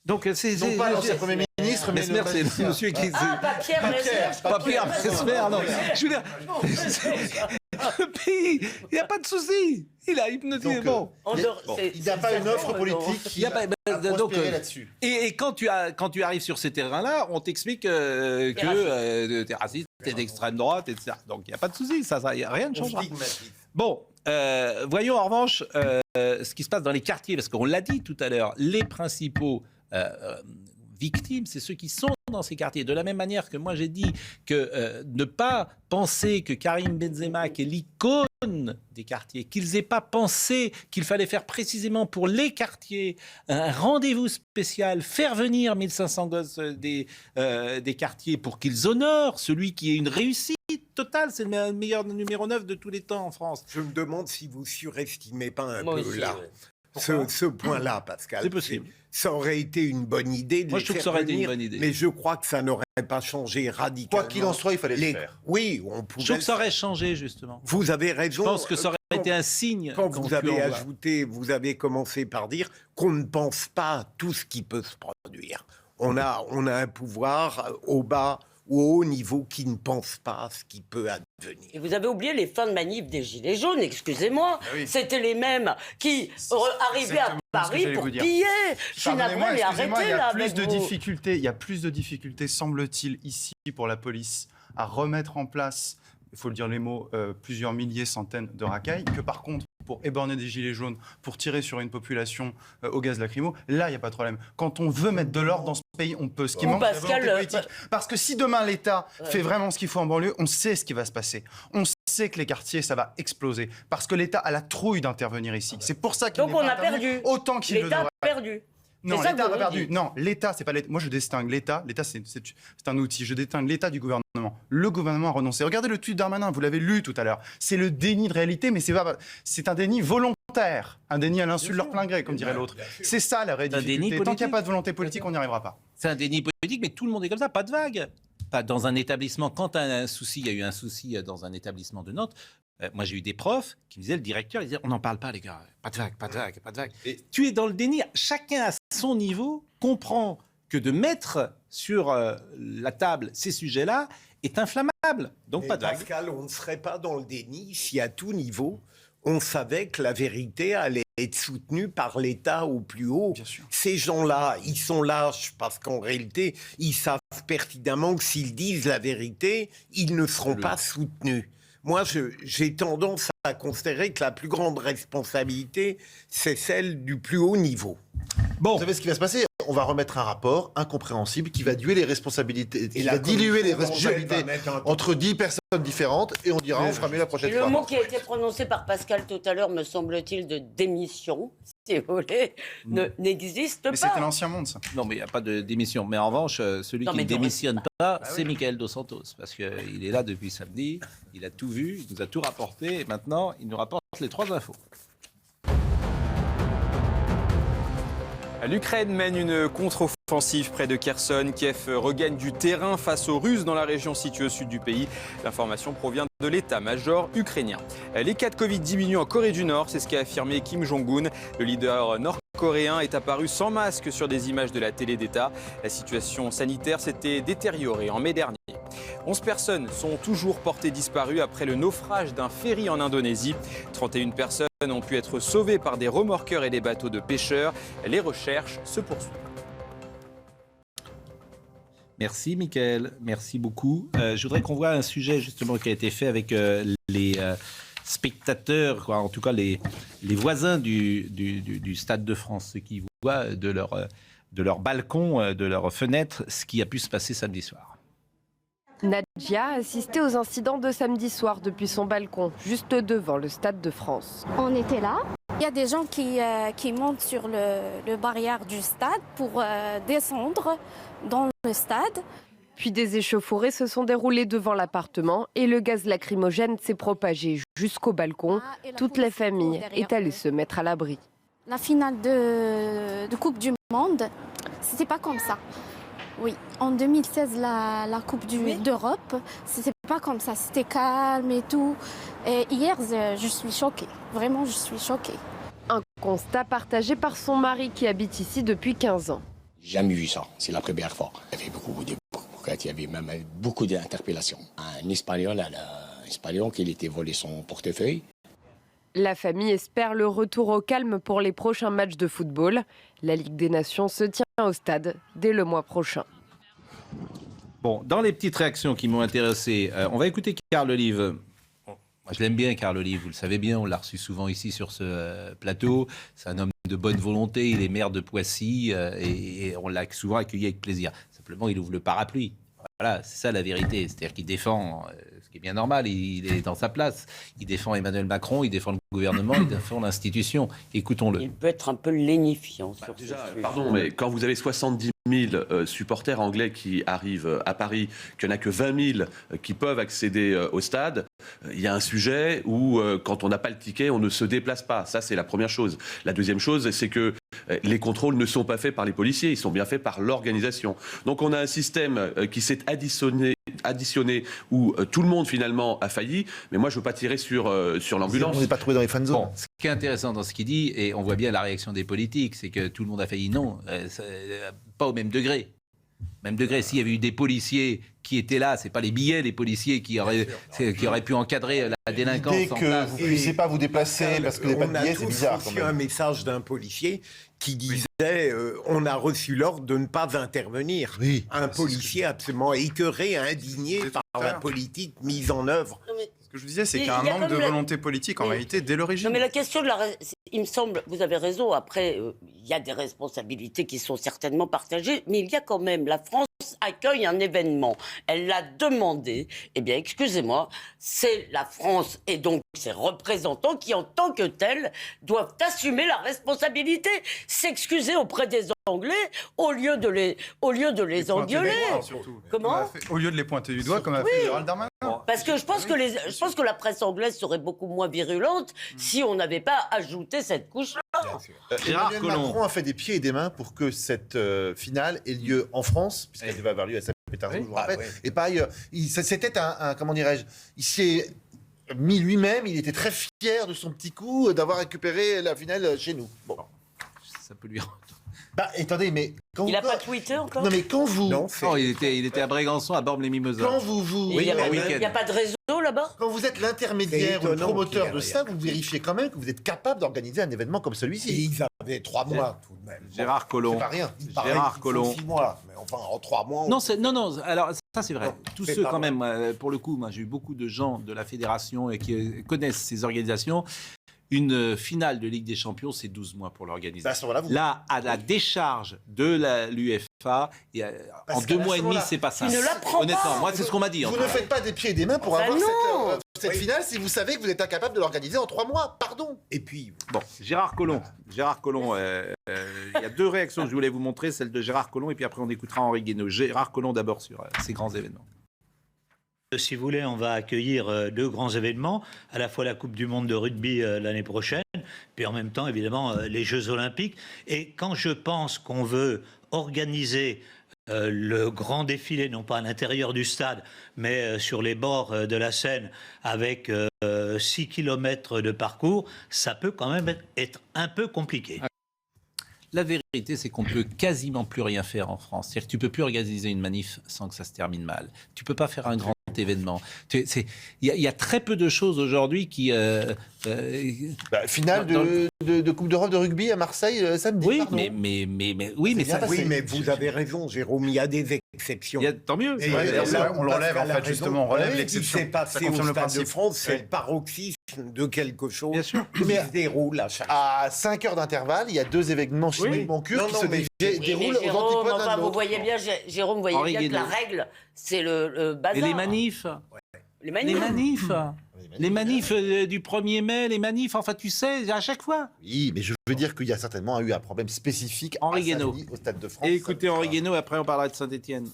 Donc c'est non pas l'ancien Premier ministre, mais Mesmer, c'est le monsieur qui... pas Pierre Mesmer. Pas Pierre Mesmer, non. Je veux dire, le pays, il n'y a pas de souci. Il a hypnotisé. Donc, il n'y a pas une offre politique qui va prospérer là-dessus. Et quand tu arrives sur ces terrains-là, on t'explique que t'es raciste, t'es d'extrême droite, etc. Donc il n'y a pas de souci, rien ne changera. Bon, voyons en revanche ce qui se passe dans les quartiers, parce qu'on l'a dit tout à l'heure, les principaux victimes, c'est ceux qui sont dans ces quartiers. De la même manière que moi j'ai dit que ne pas penser que Karim Benzema, qui est l'icône des quartiers, qu'ils n'aient pas pensé qu'il fallait faire précisément pour les quartiers un rendez-vous spécial, faire venir 1500 gosses des quartiers pour qu'ils honorent celui qui est une réussite totale. C'est le meilleur numéro 9 de tous les temps en France. Je me demande si vous surestimez pas un Moi peu aussi, là. ouais. Ce point-là, Pascal. C'est possible. Ça aurait été une bonne idée de Moi, les je trouve que faire ça aurait été une venir, bonne idée. mais je crois que ça n'aurait pas changé radicalement. Quoi qu'il en soit, il fallait le faire. Oui, on pouvait. Je trouve que ça aurait changé, justement. Vous avez raison. Je pense que ça aurait été un signe. Quand vous avez ajouté, vous avez commencé par dire qu'on ne pense pas à tout ce qui peut se produire. On a un pouvoir au bas ou au haut niveau qui ne pense pas à ce qui peut advenir. Et vous avez oublié les fins de manif des Gilets jaunes, excusez-moi. C'était les mêmes qui arrivaient à Paris pour piller. Je suis navrée, mais arrêtez là avec vos... Il y a plus de difficultés, semble-t-il, ici pour la police à remettre en place, il faut le dire les mots, plusieurs milliers, centaines de racailles, que par contre, pour éborgner des gilets jaunes, pour tirer sur une population au gaz lacrymo, là, il n'y a pas de problème. Quand on veut mettre de l'ordre dans ce pays, on peut. Ce qui manque, c'est la volonté politique. Parce que si demain, l'État fait vraiment ce qu'il faut en banlieue, on sait ce qui va se passer. On sait que les quartiers, ça va exploser. Parce que l'État a la trouille d'intervenir ici. C'est pour ça qu'il n'est pas intervenu autant qu'il le devrait. L'État a perdu. Non, l'État n'a pas perdu. Non, l'État, c'est pas l'État. Moi, je distingue l'État. L'État, c'est un outil. Je distingue l'État du gouvernement. Le gouvernement a renoncé. Regardez le tweet d'Darmanin, vous l'avez lu tout à l'heure. C'est le déni de réalité, mais c'est un déni volontaire. Un déni à l'insu de leur plein gré, comme dirait l'autre. C'est ça la vraie difficulté. Tant qu'il n'y a pas de volonté politique, on n'y arrivera pas. C'est un déni politique, mais tout le monde est comme ça. Pas de vague. Pas dans un établissement. Quand il y a eu un souci dans un établissement de Nantes, moi, j'ai eu des profs qui me disaient, le directeur, il disait, on n'en parle pas, les gars, pas de vague, pas de vague, pas de vague. Et tu es dans le déni. Chacun à son niveau comprend que de mettre sur la table ces sujets-là est inflammable. Donc, pas de vague. Pascal, on ne serait pas dans le déni si à tout niveau, on savait que la vérité allait être soutenue par l'État au plus haut. Bien sûr. Ces gens-là, ils sont lâches parce qu'en réalité, ils savent pertinemment que s'ils disent la vérité, ils ne seront pas soutenus. Moi, j'ai tendance à considérer que la plus grande responsabilité, c'est celle du plus haut niveau. Bon, vous savez ce qui va se passer ? On va remettre un rapport incompréhensible qui va diluer les responsabilités, entre 10 personnes différentes, et on dira on fera mieux la prochaine fois. Le mot qui a été prononcé par Pascal tout à l'heure, me semble-t-il, de démission, si vous voulez, n'existe pas. Mais c'était l'ancien monde, ça. Non, mais il n'y a pas de démission. Mais en revanche, celui qui ne démissionne pas, c'est Mickaël Dos Santos. Parce qu'il est là depuis samedi, il a tout vu, il nous a tout rapporté, et maintenant, il nous rapporte les 3 infos. L'Ukraine mène une contre-offensive près de Kherson. Kiev regagne du terrain face aux Russes dans la région située au sud du pays. L'information provient de l'état-major ukrainien. Les cas de Covid diminuent en Corée du Nord, c'est ce qu'a affirmé Kim Jong-un. Le leader nord-coréen est apparu sans masque sur des images de la télé d'État. La situation sanitaire s'était détériorée en mai dernier. 11 personnes sont toujours portées disparues après le naufrage d'un ferry en Indonésie. 31 personnes ont pu être sauvées par des remorqueurs et des bateaux de pêcheurs. Les recherches se poursuivent. Merci Mickaël, merci beaucoup. Je voudrais qu'on voit un sujet justement qui a été fait avec les spectateurs, quoi, en tout cas les voisins du Stade de France, ceux qui voient de leur balcon, de leur fenêtre, ce qui a pu se passer samedi soir. Nadia a assisté aux incidents de samedi soir depuis son balcon, juste devant le Stade de France. On était là. Il y a des gens qui montent sur le barrière du stade pour descendre dans le stade. Puis des échauffourées se sont déroulées devant l'appartement et le gaz lacrymogène s'est propagé jusqu'au balcon. Toute la famille est allée se mettre à l'abri. La finale de Coupe du Monde, c'était pas comme ça. Oui, en 2016, la Coupe d'Europe, c'était pas comme ça, c'était calme et tout. Et hier, je suis choquée, vraiment, je suis choquée. Un constat partagé par son mari qui habite ici depuis 15 ans. Jamais vu ça, c'est la première fois. Il y avait il y avait même beaucoup d'interpellations. Un Espagnol qui était volé son portefeuille. La famille espère le retour au calme pour les prochains matchs de football. La Ligue des Nations se tient au stade dès le mois prochain. Bon, dans les petites réactions qui m'ont intéressé, on va écouter Carl Olive. Moi, je l'aime bien, Carl Olive, vous le savez bien, on l'a reçu souvent ici sur ce plateau. C'est un homme de bonne volonté, il est maire de Poissy et on l'a souvent accueilli avec plaisir. Simplement, il ouvre le parapluie. Voilà, c'est ça la vérité. C'est-à-dire qu'il défend, ce qui est bien normal, il est dans sa place. Il défend Emmanuel Macron, il défend le gouvernement, il défend l'institution. Écoutons-le. Il peut être un peu lénifiant. Pardon, mais quand vous avez 70 000 supporters anglais qui arrivent à Paris, qu'il n'y en a que 20 000 qui peuvent accéder au stade, il y a un sujet où, quand on n'a pas le ticket, on ne se déplace pas. Ça, c'est la première chose. La deuxième chose, c'est que les contrôles ne sont pas faits par les policiers, ils sont bien faits par l'organisation. Donc on a un système qui s'est additionné où tout le monde finalement a failli, mais moi je ne veux pas tirer sur l'ambulance. On n'est pas trouvé dans les fan zones. Bon, ce qui est intéressant dans ce qu'il dit, et on voit bien la réaction des politiques, c'est que tout le monde a failli. Non, pas au même degré. Même degré, s'il y avait eu des policiers qui étaient là, c'est pas les billets des policiers qui auraient pu encadrer la délinquance. L'idée que vous ne puissiez pas vous déplacer parce que vous n'avez pas de billets, c'est bizarre. On a reçu un message d'un policier qui disait on a reçu l'ordre de ne pas intervenir. Oui. Un policier absolument écœuré, indigné par la politique mise en œuvre. Ce que je vous disais, c'est qu'il y a un manque de volonté politique en réalité dès l'origine. Non, mais la question de il me semble, vous avez raison, après, il y a des responsabilités qui sont certainement partagées, mais il y a quand même, la France accueille un événement. Elle l'a demandé. Eh bien, excusez-moi, c'est la France et donc ses représentants qui, en tant que tels, doivent assumer la responsabilité, s'excuser auprès des Anglais au lieu de les engueuler. Comment ? Au lieu de les pointer du doigt, comme a fait Gérald Darmanin. Parce que je pense que la presse anglaise serait beaucoup moins virulente si on n'avait pas ajouté cette couche-là. Emmanuel Macron a fait des pieds et des mains pour que cette finale ait lieu en France, puisqu'elle devait avoir lieu à Saint-Pétersbourg, je vous rappelle, et pas ailleurs. C'était comment dirais-je, il s'est mis lui-même, il était très fier de son petit coup d'avoir récupéré la finale chez nous. Bon. Ça peut lui rendre. Bah, attendez, mais il n'a pas tweeté encore ? Non, mais quand vous... Non, il était à Brégançon, à Bormes-les-Mimosas. Quand vous... Il n'y a pas de réseau là-bas ? Quand vous êtes l'intermédiaire ou le promoteur de ça, vous vérifiez quand même que vous êtes capable d'organiser un événement comme celui-ci. Et ils avaient 3 mois tout de même. Gérard Collomb. C'est pas rien. Gérard Collomb. 6 mois, mais enfin en 3 mois... Non, alors ça c'est vrai. Tous ceux quand même, pour le coup, moi j'ai eu beaucoup de gens de la fédération et qui connaissent ces organisations. Une finale de Ligue des Champions, c'est 12 mois pour l'organiser. Là, à la décharge de l'UEFA, en 2 mois et demi, c'est pas ça. Honnêtement, moi, c'est ce qu'on m'a dit. Vous ne faites pas des pieds et des mains pour avoir cette finale si vous savez que vous êtes incapable de l'organiser en 3 mois. Pardon. Et puis... Bon, Gérard Collomb, il y a 2 réactions que je voulais vous montrer, celle de Gérard Collomb, et puis après on écoutera Henri Guénaud. Gérard Collomb d'abord sur ces grands événements. Si vous voulez, on va accueillir 2 grands événements, à la fois la Coupe du Monde de rugby l'année prochaine, puis en même temps, évidemment, les Jeux Olympiques. Et quand je pense qu'on veut organiser le grand défilé, non pas à l'intérieur du stade, mais sur les bords de la Seine, avec 6 kilomètres de parcours, ça peut quand même être un peu compliqué. La vérité, c'est qu'on ne peut quasiment plus rien faire en France. C'est-à-dire que tu ne peux plus organiser une manif sans que ça se termine mal. Tu ne peux pas faire un grand événement. Il y a très peu de choses aujourd'hui qui... finale de Coupe d'Europe de rugby à Marseille samedi. Oui, pardon. mais vous avez raison, Jérôme, il y a des exceptions. Tant mieux. On l'enlève, en fait, justement, on relève l'exception. Ce qui s'est passé au Stade de France, c'est le paroxysme de quelque chose qui se déroule à chaque À 5 heures d'intervalle, il y a 2 événements chimiques qui se déroulent aux antipodes l'un de l'autre. Vous voyez bien, Jérôme, vous voyez bien que la règle, c'est le bazar. Et les manifs Les manifs du 1er mai, les manifs, enfin tu sais, à chaque fois. Oui, mais je veux dire qu'il y a certainement eu un problème spécifique Henri Guénaud au Stade de France. Et écoutez Henri Guénaud, après on parlera de Saint-Étienne.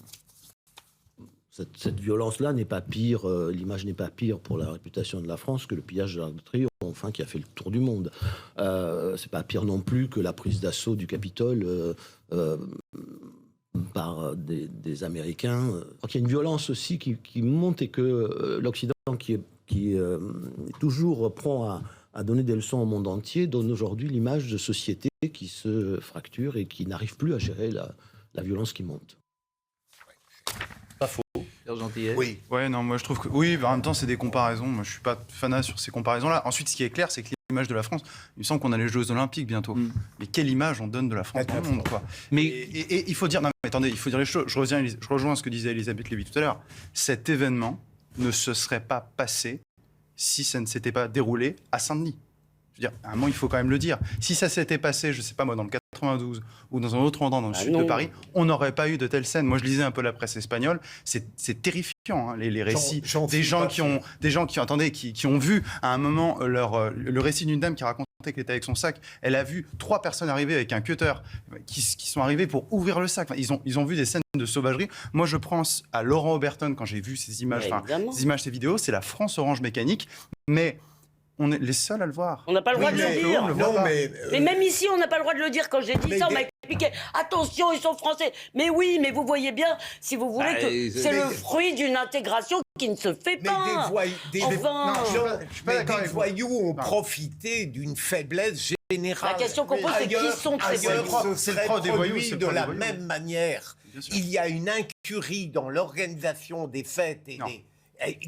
Cette violence-là n'est pas pire, l'image n'est pas pire pour la réputation de la France que le pillage de l'Arc de Triomphe, enfin, qui a fait le tour du monde. C'est pas pire non plus que la prise d'assaut du Capitole par des Américains. Donc, il y a une violence aussi qui monte et que l'Occident, qui est toujours prompt à donner des leçons au monde entier, donne aujourd'hui l'image de sociétés qui se fracturent et qui n'arrivent plus à gérer la violence qui monte. Pas faux. Oui. Ouais, non, moi je trouve que oui, en même temps c'est des comparaisons. Moi je suis pas fanat sur ces comparaisons-là. Ensuite, ce qui est clair, c'est que l'image de la France, il me semble qu'on a les Jeux Olympiques bientôt. Mais quelle image on donne de la France dans le monde, quoi. Et il faut dire, non, mais attendez, il faut dire les choses. Je rejoins ce que disait Elisabeth Lévy tout à l'heure. Cet événement ne se serait pas passé si ça ne s'était pas déroulé à Saint-Denis. Je veux dire, à un moment, il faut quand même le dire. Si ça s'était passé, je ne sais pas moi, dans le 92 ou dans un autre endroit dans le sud de Paris, on n'aurait pas eu de telles scènes. Moi, je lisais un peu la presse espagnole. C'est terrifiant, hein, les récits des gens qui ont vu à un moment le récit d'une dame qui racontait qu'elle était avec son sac. Elle a vu 3 personnes arriver avec un cutter qui sont arrivés pour ouvrir le sac. Enfin, ils ont vu des scènes de sauvagerie. Moi, je pense à Laurent Oberton quand j'ai vu ces images, ces vidéos. C'est la France Orange Mécanique. Mais on est les seuls à le voir. On n'a pas le droit de le dire. Mais même ici, on n'a pas le droit de le dire. Quand j'ai dit ça, on m'a expliqué. Attention, ils sont français. Mais oui, mais vous voyez bien, si vous voulez, que c'est le fruit d'une intégration qui ne se fait pas. Des voyous ont profité d'une faiblesse générale. La question qu'on pose, c'est qui sont ces voyous? Ce serait produit de la même manière. Il y a une incurie dans l'organisation des fêtes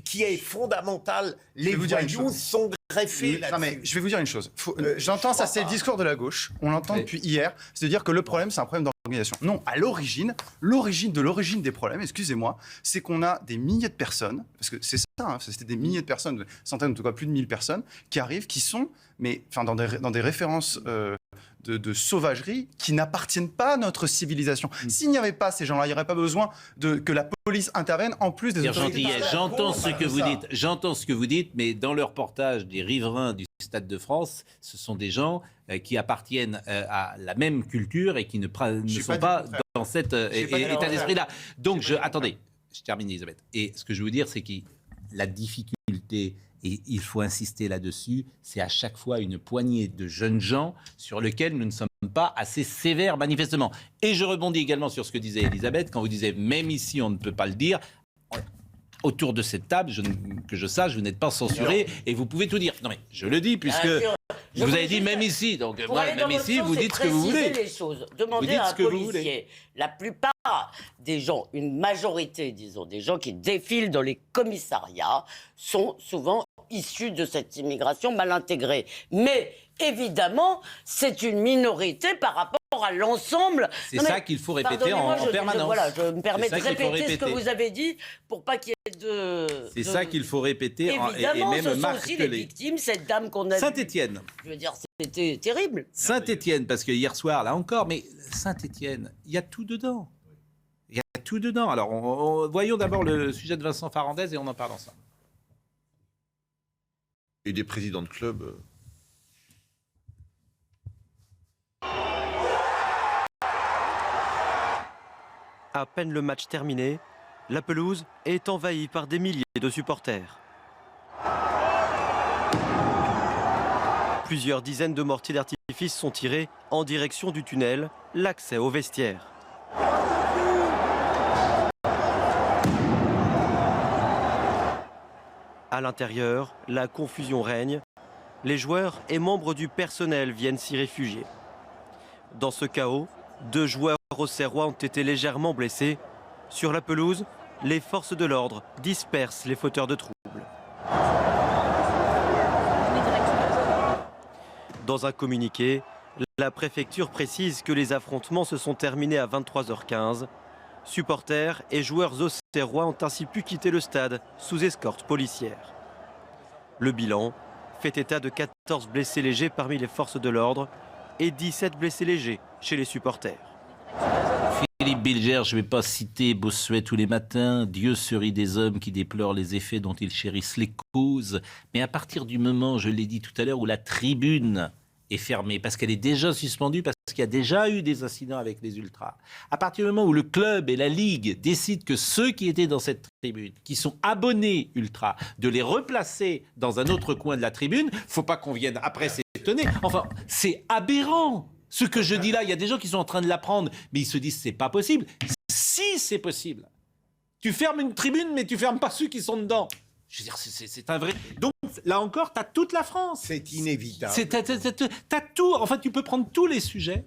qui est fondamentale. Les voyous sont greffés là-dessus. Non, mais je vais vous dire une chose. J'entends ça, c'est le discours de la gauche. On l'entend depuis hier. C'est de dire que le problème, c'est un problème d'organisation. Non, à l'origine des problèmes, excusez-moi, c'est qu'on a des milliers de personnes, parce que c'est ça, hein, c'était des milliers de personnes, centaines, en tout cas plus de 1000 personnes, qui arrivent, qui sont, dans des références de sauvagerie qui n'appartiennent pas à notre civilisation. S'il n'y avait pas ces gens-là, il n'y aurait pas besoin que la police intervienne en plus des autorités. J'entends ce que vous dites, mais dans le reportage des riverains du Stade de France, ce sont des gens qui appartiennent à la même culture et qui ne sont pas dans cet état d'esprit-là. Donc, attendez, je termine, Elisabeth. Et ce que je veux dire, c'est que la difficulté, et il faut insister là-dessus, c'est à chaque fois une poignée de jeunes gens sur lesquels nous ne sommes pas assez sévères, manifestement. Et je rebondis également sur ce que disait Elisabeth, quand vous disiez, même ici, on ne peut pas le dire. Autour de cette table, que je sache, vous n'êtes pas censuré et vous pouvez tout dire. Non mais je le dis puisque vous avez dit même ici. Donc moi, même ici, vous dites ce que vous voulez. Les choses. Demandez à un policier. La plupart des gens, une majorité, disons, des gens qui défilent dans les commissariats sont souvent issus de cette immigration mal intégrée. Mais évidemment, c'est une minorité par rapport à l'ensemble. C'est ça qu'il faut répéter en permanence. Je me permets de répéter ce que vous avez dit pour pas qu'il y ait de... C'est ça qu'il faut répéter évidemment, et même ce sont aussi les victimes, cette dame qu'on a... Saint-Étienne. Je veux dire, c'était terrible. Saint-Étienne, parce que hier soir, là encore, mais Saint-Étienne, il y a tout dedans. Il y a tout dedans. Alors, voyons d'abord le sujet de Vincent Farandez et on en parle ensemble. Et des présidents de club... À peine le match terminé, la pelouse est envahie par des milliers de supporters. Plusieurs dizaines de mortiers d'artifice sont tirés en direction du tunnel, l'accès aux vestiaires. À l'intérieur, la confusion règne. Les joueurs et membres du personnel viennent s'y réfugier. Dans ce chaos, 2 joueurs auxerrois ont été légèrement blessés. Sur la pelouse, les forces de l'ordre dispersent les fauteurs de troubles. Dans un communiqué, la préfecture précise que les affrontements se sont terminés à 23h15. Supporters et joueurs auxerrois ont ainsi pu quitter le stade sous escorte policière. Le bilan fait état de 14 blessés légers parmi les forces de l'ordre et 17 blessés légers chez les supporters. Philippe Bilger, je ne vais pas citer Bossuet tous les matins, Dieu se rit des hommes qui déplorent les effets dont ils chérissent les causes, mais à partir du moment, je l'ai dit tout à l'heure, où la tribune est fermée, parce qu'elle est déjà suspendue, parce qu'il y a déjà eu des incidents avec les ultras, à partir du moment où le club et la ligue décident que ceux qui étaient dans cette tribune, qui sont abonnés ultras, de les replacer dans un autre coin de la tribune, il ne faut pas qu'on vienne après s'étonner. Enfin, c'est aberrant. Ce que je dis là, il y a des gens qui sont en train de l'apprendre, mais ils se disent c'est pas possible. Si c'est possible. Tu fermes une tribune, mais tu fermes pas ceux qui sont dedans. Je veux dire, c'est un vrai. Donc, là encore, tu as toute la France. C'est inévitable. T'as tout. Enfin, tu peux prendre tous les sujets.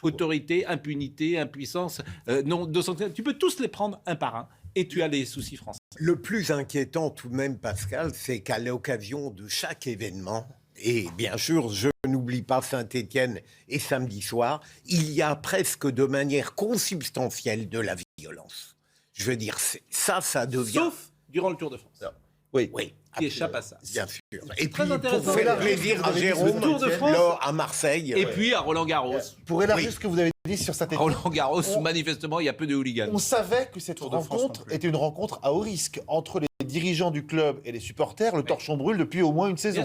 Autorité, impunité, impuissance, tu peux tous les prendre un par un. Et tu as les soucis français. Le plus inquiétant tout de même, Pascal, c'est qu'à l'occasion de chaque événement, et bien sûr, je n'oublie pas Saint-Étienne et samedi soir, il y a presque de manière consubstantielle de la violence. Je veux dire, ça devient... Sauf durant le Tour de France. Oui, qui échappe à ça. Bien sûr. Et puis, très intéressant. pour faire plaisir à Jérôme, Tour de France, là, à Marseille. Et puis à Roland-Garros. Pour élargir ce que vous avez dit sur Saint-Étienne. Roland-Garros, manifestement, il y a peu de hooligans. On savait que cette rencontre était une rencontre à haut risque entre les dirigeants du club et les supporters. Le torchon brûle depuis au moins une saison.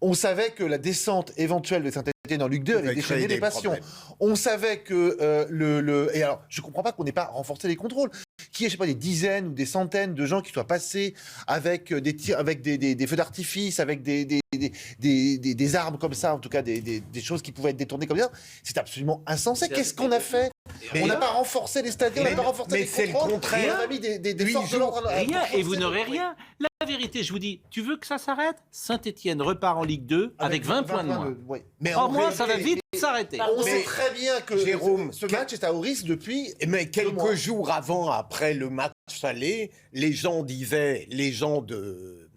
On savait que la descente éventuelle de Saint-Étienne en Ligue 2 allait déchaîner des passions. On savait que et alors, je ne comprends pas qu'on n'ait pas renforcé les contrôles. Qu'il y ait, je sais pas, des dizaines ou des centaines de gens qui soient passés avec des tirs, avec des feux d'artifice, avec des armes comme ça, en tout cas des choses qui pouvaient être détournées comme ça. C'est absolument insensé. Qu'est-ce qu'on a fait? On n'a pas renforcé les stadions, on n'a pas renforcé les contrôles. Le contraire. On a mis des forces de l'ordre. Rien, et vous n'aurez rien. La vérité, je vous dis, tu veux que ça s'arrête? Saint-Étienne repart en Ligue 2 avec 20 points de moins. Oui. Mais en moins, ça va vite s'arrêter. On sait très bien que Jérôme, ce match est à haut risque depuis. Mais quelques jours après le match aller, les gens de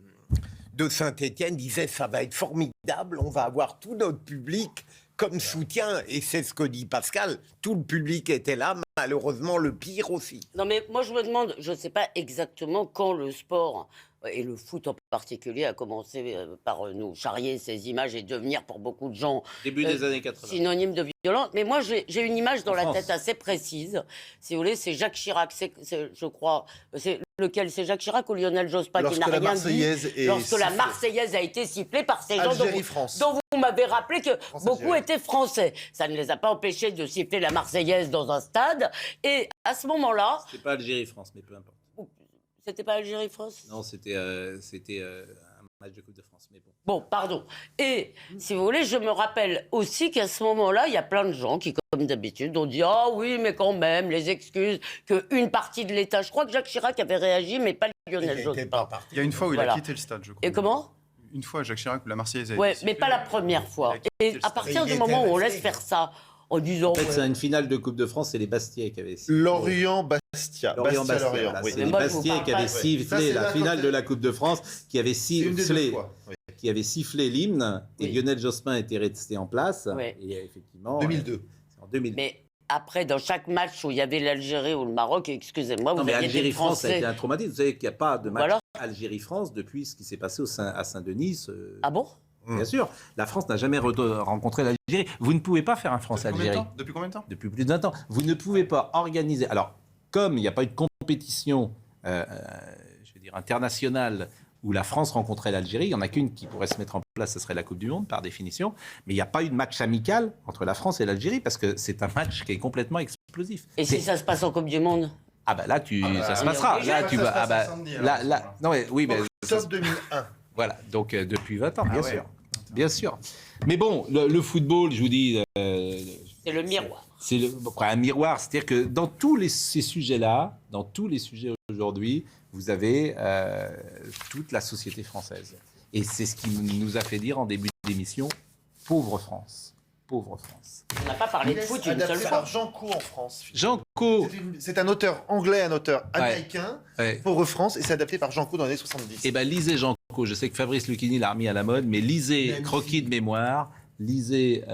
Saint-Étienne disaient ça va être formidable, on va avoir tout notre public comme soutien, et c'est ce que dit Pascal, tout le public était là, malheureusement le pire aussi. Non mais moi je me demande, je ne sais pas exactement quand le sport et le foot en particulier a commencé par nous charrier ces images et devenir pour beaucoup de gens Début des années 80. synonyme de violence. Mais moi j'ai une image dans la France. tête assez précise. Si vous voulez, c'est Jacques Chirac, je crois. C'est lequel? C'est Jacques Chirac ou Lionel Jospin qui n'a rien dit lorsque la Marseillaise a été sifflée par ces gens dont vous m'avez rappelé que beaucoup étaient français. Ça ne les a pas empêchés de siffler la Marseillaise dans un stade. Et à ce moment-là... C'est pas Algérie-France, mais peu importe. C'était pas Algérie-France? Non, c'était un match de Coupe de France, mais bon. Bon, pardon. Et, si vous voulez, je me rappelle aussi qu'à ce moment-là, il y a plein de gens qui, comme d'habitude, ont dit « Ah oui, mais quand même, les excuses, qu'une partie de l'État... » Je crois que Jacques Chirac avait réagi, mais pas Lionel Jospin. Il y a une fois où il a quitté le stade, je crois. Et comment? Une fois, Jacques Chirac, la Marseillaise a Ouais, été sifflée. mais pas la première fois. Et à partir du moment où on laisse faire ça, en disant... En fait, c'est une finale de Coupe de France, c'est les Bastiais qui avaient sifflé. Lorient-Bastia. Lorient-Bastia, Lorient, oui. c'est les Bastiais qui avaient sifflé la finale de la Coupe de France, qui avaient sifflé l'hymne, et Lionel Jospin était resté en place. Oui. Et effectivement... 2002. En 2002. Mais après, dans chaque match où il y avait l'Algérie ou le Maroc, excusez-moi, vous mais aviez des Algérie-France, ça a Français... été un traumatisme. Vous savez qu'il n'y a pas de match Voilà. Algérie-France depuis ce qui s'est passé à Saint-Denis. Ah bon? Bien sûr. La France n'a jamais rencontré l'Algérie. Vous ne pouvez pas faire un France-Algérie. Depuis combien de temps? Depuis plus de 20 ans. Vous ne pouvez pas organiser... Alors, comme il n'y a pas eu de compétition, je veux dire, internationale, où la France rencontrait l'Algérie, il n'y en a qu'une qui pourrait se mettre en place, ce serait la Coupe du Monde, par définition. Mais il n'y a pas eu de match amical entre la France et l'Algérie, parce que c'est un match qui est complètement explosif. Et si ça se passe en Coupe du Monde? Ah bah là, ça se passera. Là, tu vas... non, mais oui, mais... Octobre 2001. Voilà, donc depuis 20 ans, bien sûr. Bien sûr. Mais bon, le football, je vous dis... C'est le miroir. C'est un miroir, c'est-à-dire que dans ces sujets-là, dans tous les sujets aujourd'hui, vous avez toute la société française. Et c'est ce qui nous a fait dire en début d'émission, pauvre France. Pauvre France. On n'a pas parlé de foot une seule Adapté fois. par Jean Cau en France. Jean Cau. C'est un auteur anglais, un auteur américain, Pauvre France, et c'est adapté par Jean Cau dans les années 70. Eh bien, lisez Jean Cau. Je sais que Fabrice Lucchini l'a remis à la mode, mais lisez Croquis de mémoire, lisez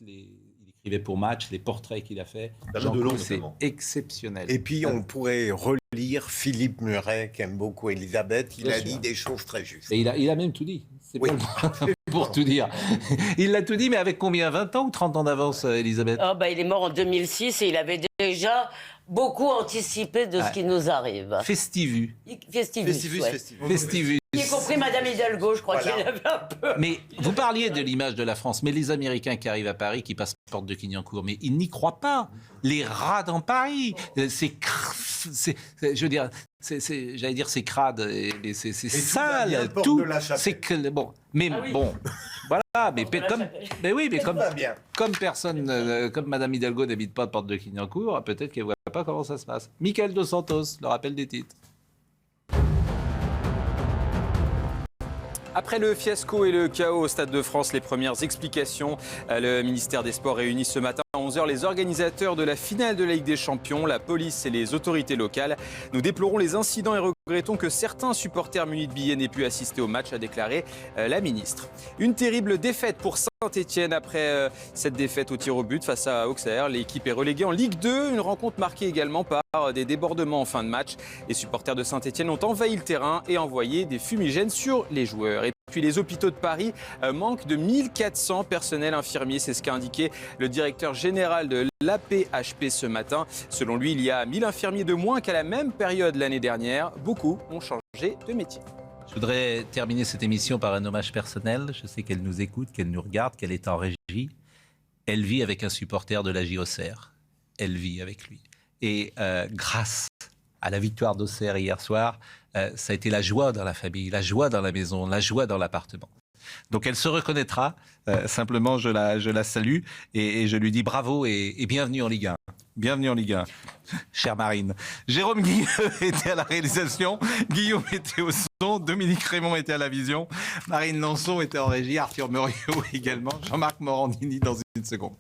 il écrivait pour Match, les portraits qu'il a fait. Jean Cau, c'est exceptionnel. Et puis, on pourrait relire Philippe Muret, qui aime beaucoup Elisabeth. Il a dit des choses très justes. Et il a même tout dit. C'est pour tout dire. Il l'a tout dit, mais avec combien? 20 ans ou 30 ans d'avance, Elisabeth? Oh, il est mort en 2006 et il avait déjà beaucoup anticipé de ce qui nous arrive. Festivus. Festivus. Y compris Madame Hidalgo, je crois qu'il avait un peu... Mais vous parliez de l'image de la France, mais les Américains qui arrivent à Paris, qui passent porte de Clignancourt, mais ils n'y croient pas. Les rats dans Paris, je veux dire, j'allais dire c'est crade, c'est sale, tout. C'est que bon, mais bon, voilà, mais comme personne, comme Madame Hidalgo n'habite pas porte de Clignancourt, peut-être qu'elle voit pas comment ça se passe. Michael Dos Santos, le rappel des titres. Après le fiasco et le chaos au Stade de France, les premières explications. Le ministère des Sports réunit ce matin à 11h les organisateurs de la finale de la Ligue des Champions, la police et les autorités locales. Nous déplorons les incidents et regrettons que certains supporters munis de billets n'aient pu assister au match, a déclaré la ministre. Une terrible défaite pour Saint-Etienne après cette défaite au tir au but face à Auxerre. L'équipe est reléguée en Ligue 2, une rencontre marquée également par des débordements en fin de match. Les supporters de Saint-Etienne ont envahi le terrain et envoyé des fumigènes sur les joueurs. Et puis les hôpitaux de Paris manquent de 1400 personnels infirmiers, c'est ce qu'a indiqué le directeur général de l'AP-HP ce matin. Selon lui, il y a 1000 infirmiers de moins qu'à la même période l'année dernière. Beaucoup ont changé de métier. Je voudrais terminer cette émission par un hommage personnel. Je sais qu'elle nous écoute, qu'elle nous regarde, qu'elle est en régie. Elle vit avec un supporter de la JOCR. Elle vit avec lui. Et grâce à la victoire d'Auxerre hier soir, ça a été la joie dans la famille, la joie dans la maison, la joie dans l'appartement. Donc elle se reconnaîtra. Simplement, je la salue et je lui dis bravo et bienvenue en Ligue 1. Bienvenue en Ligue 1, chère Marine. Jérôme Guilleux était à la réalisation, Guillaume était au son, Dominique Raymond était à la vision, Marine Lançon était en régie, Arthur Muriot également, Jean-Marc Morandini dans une seconde.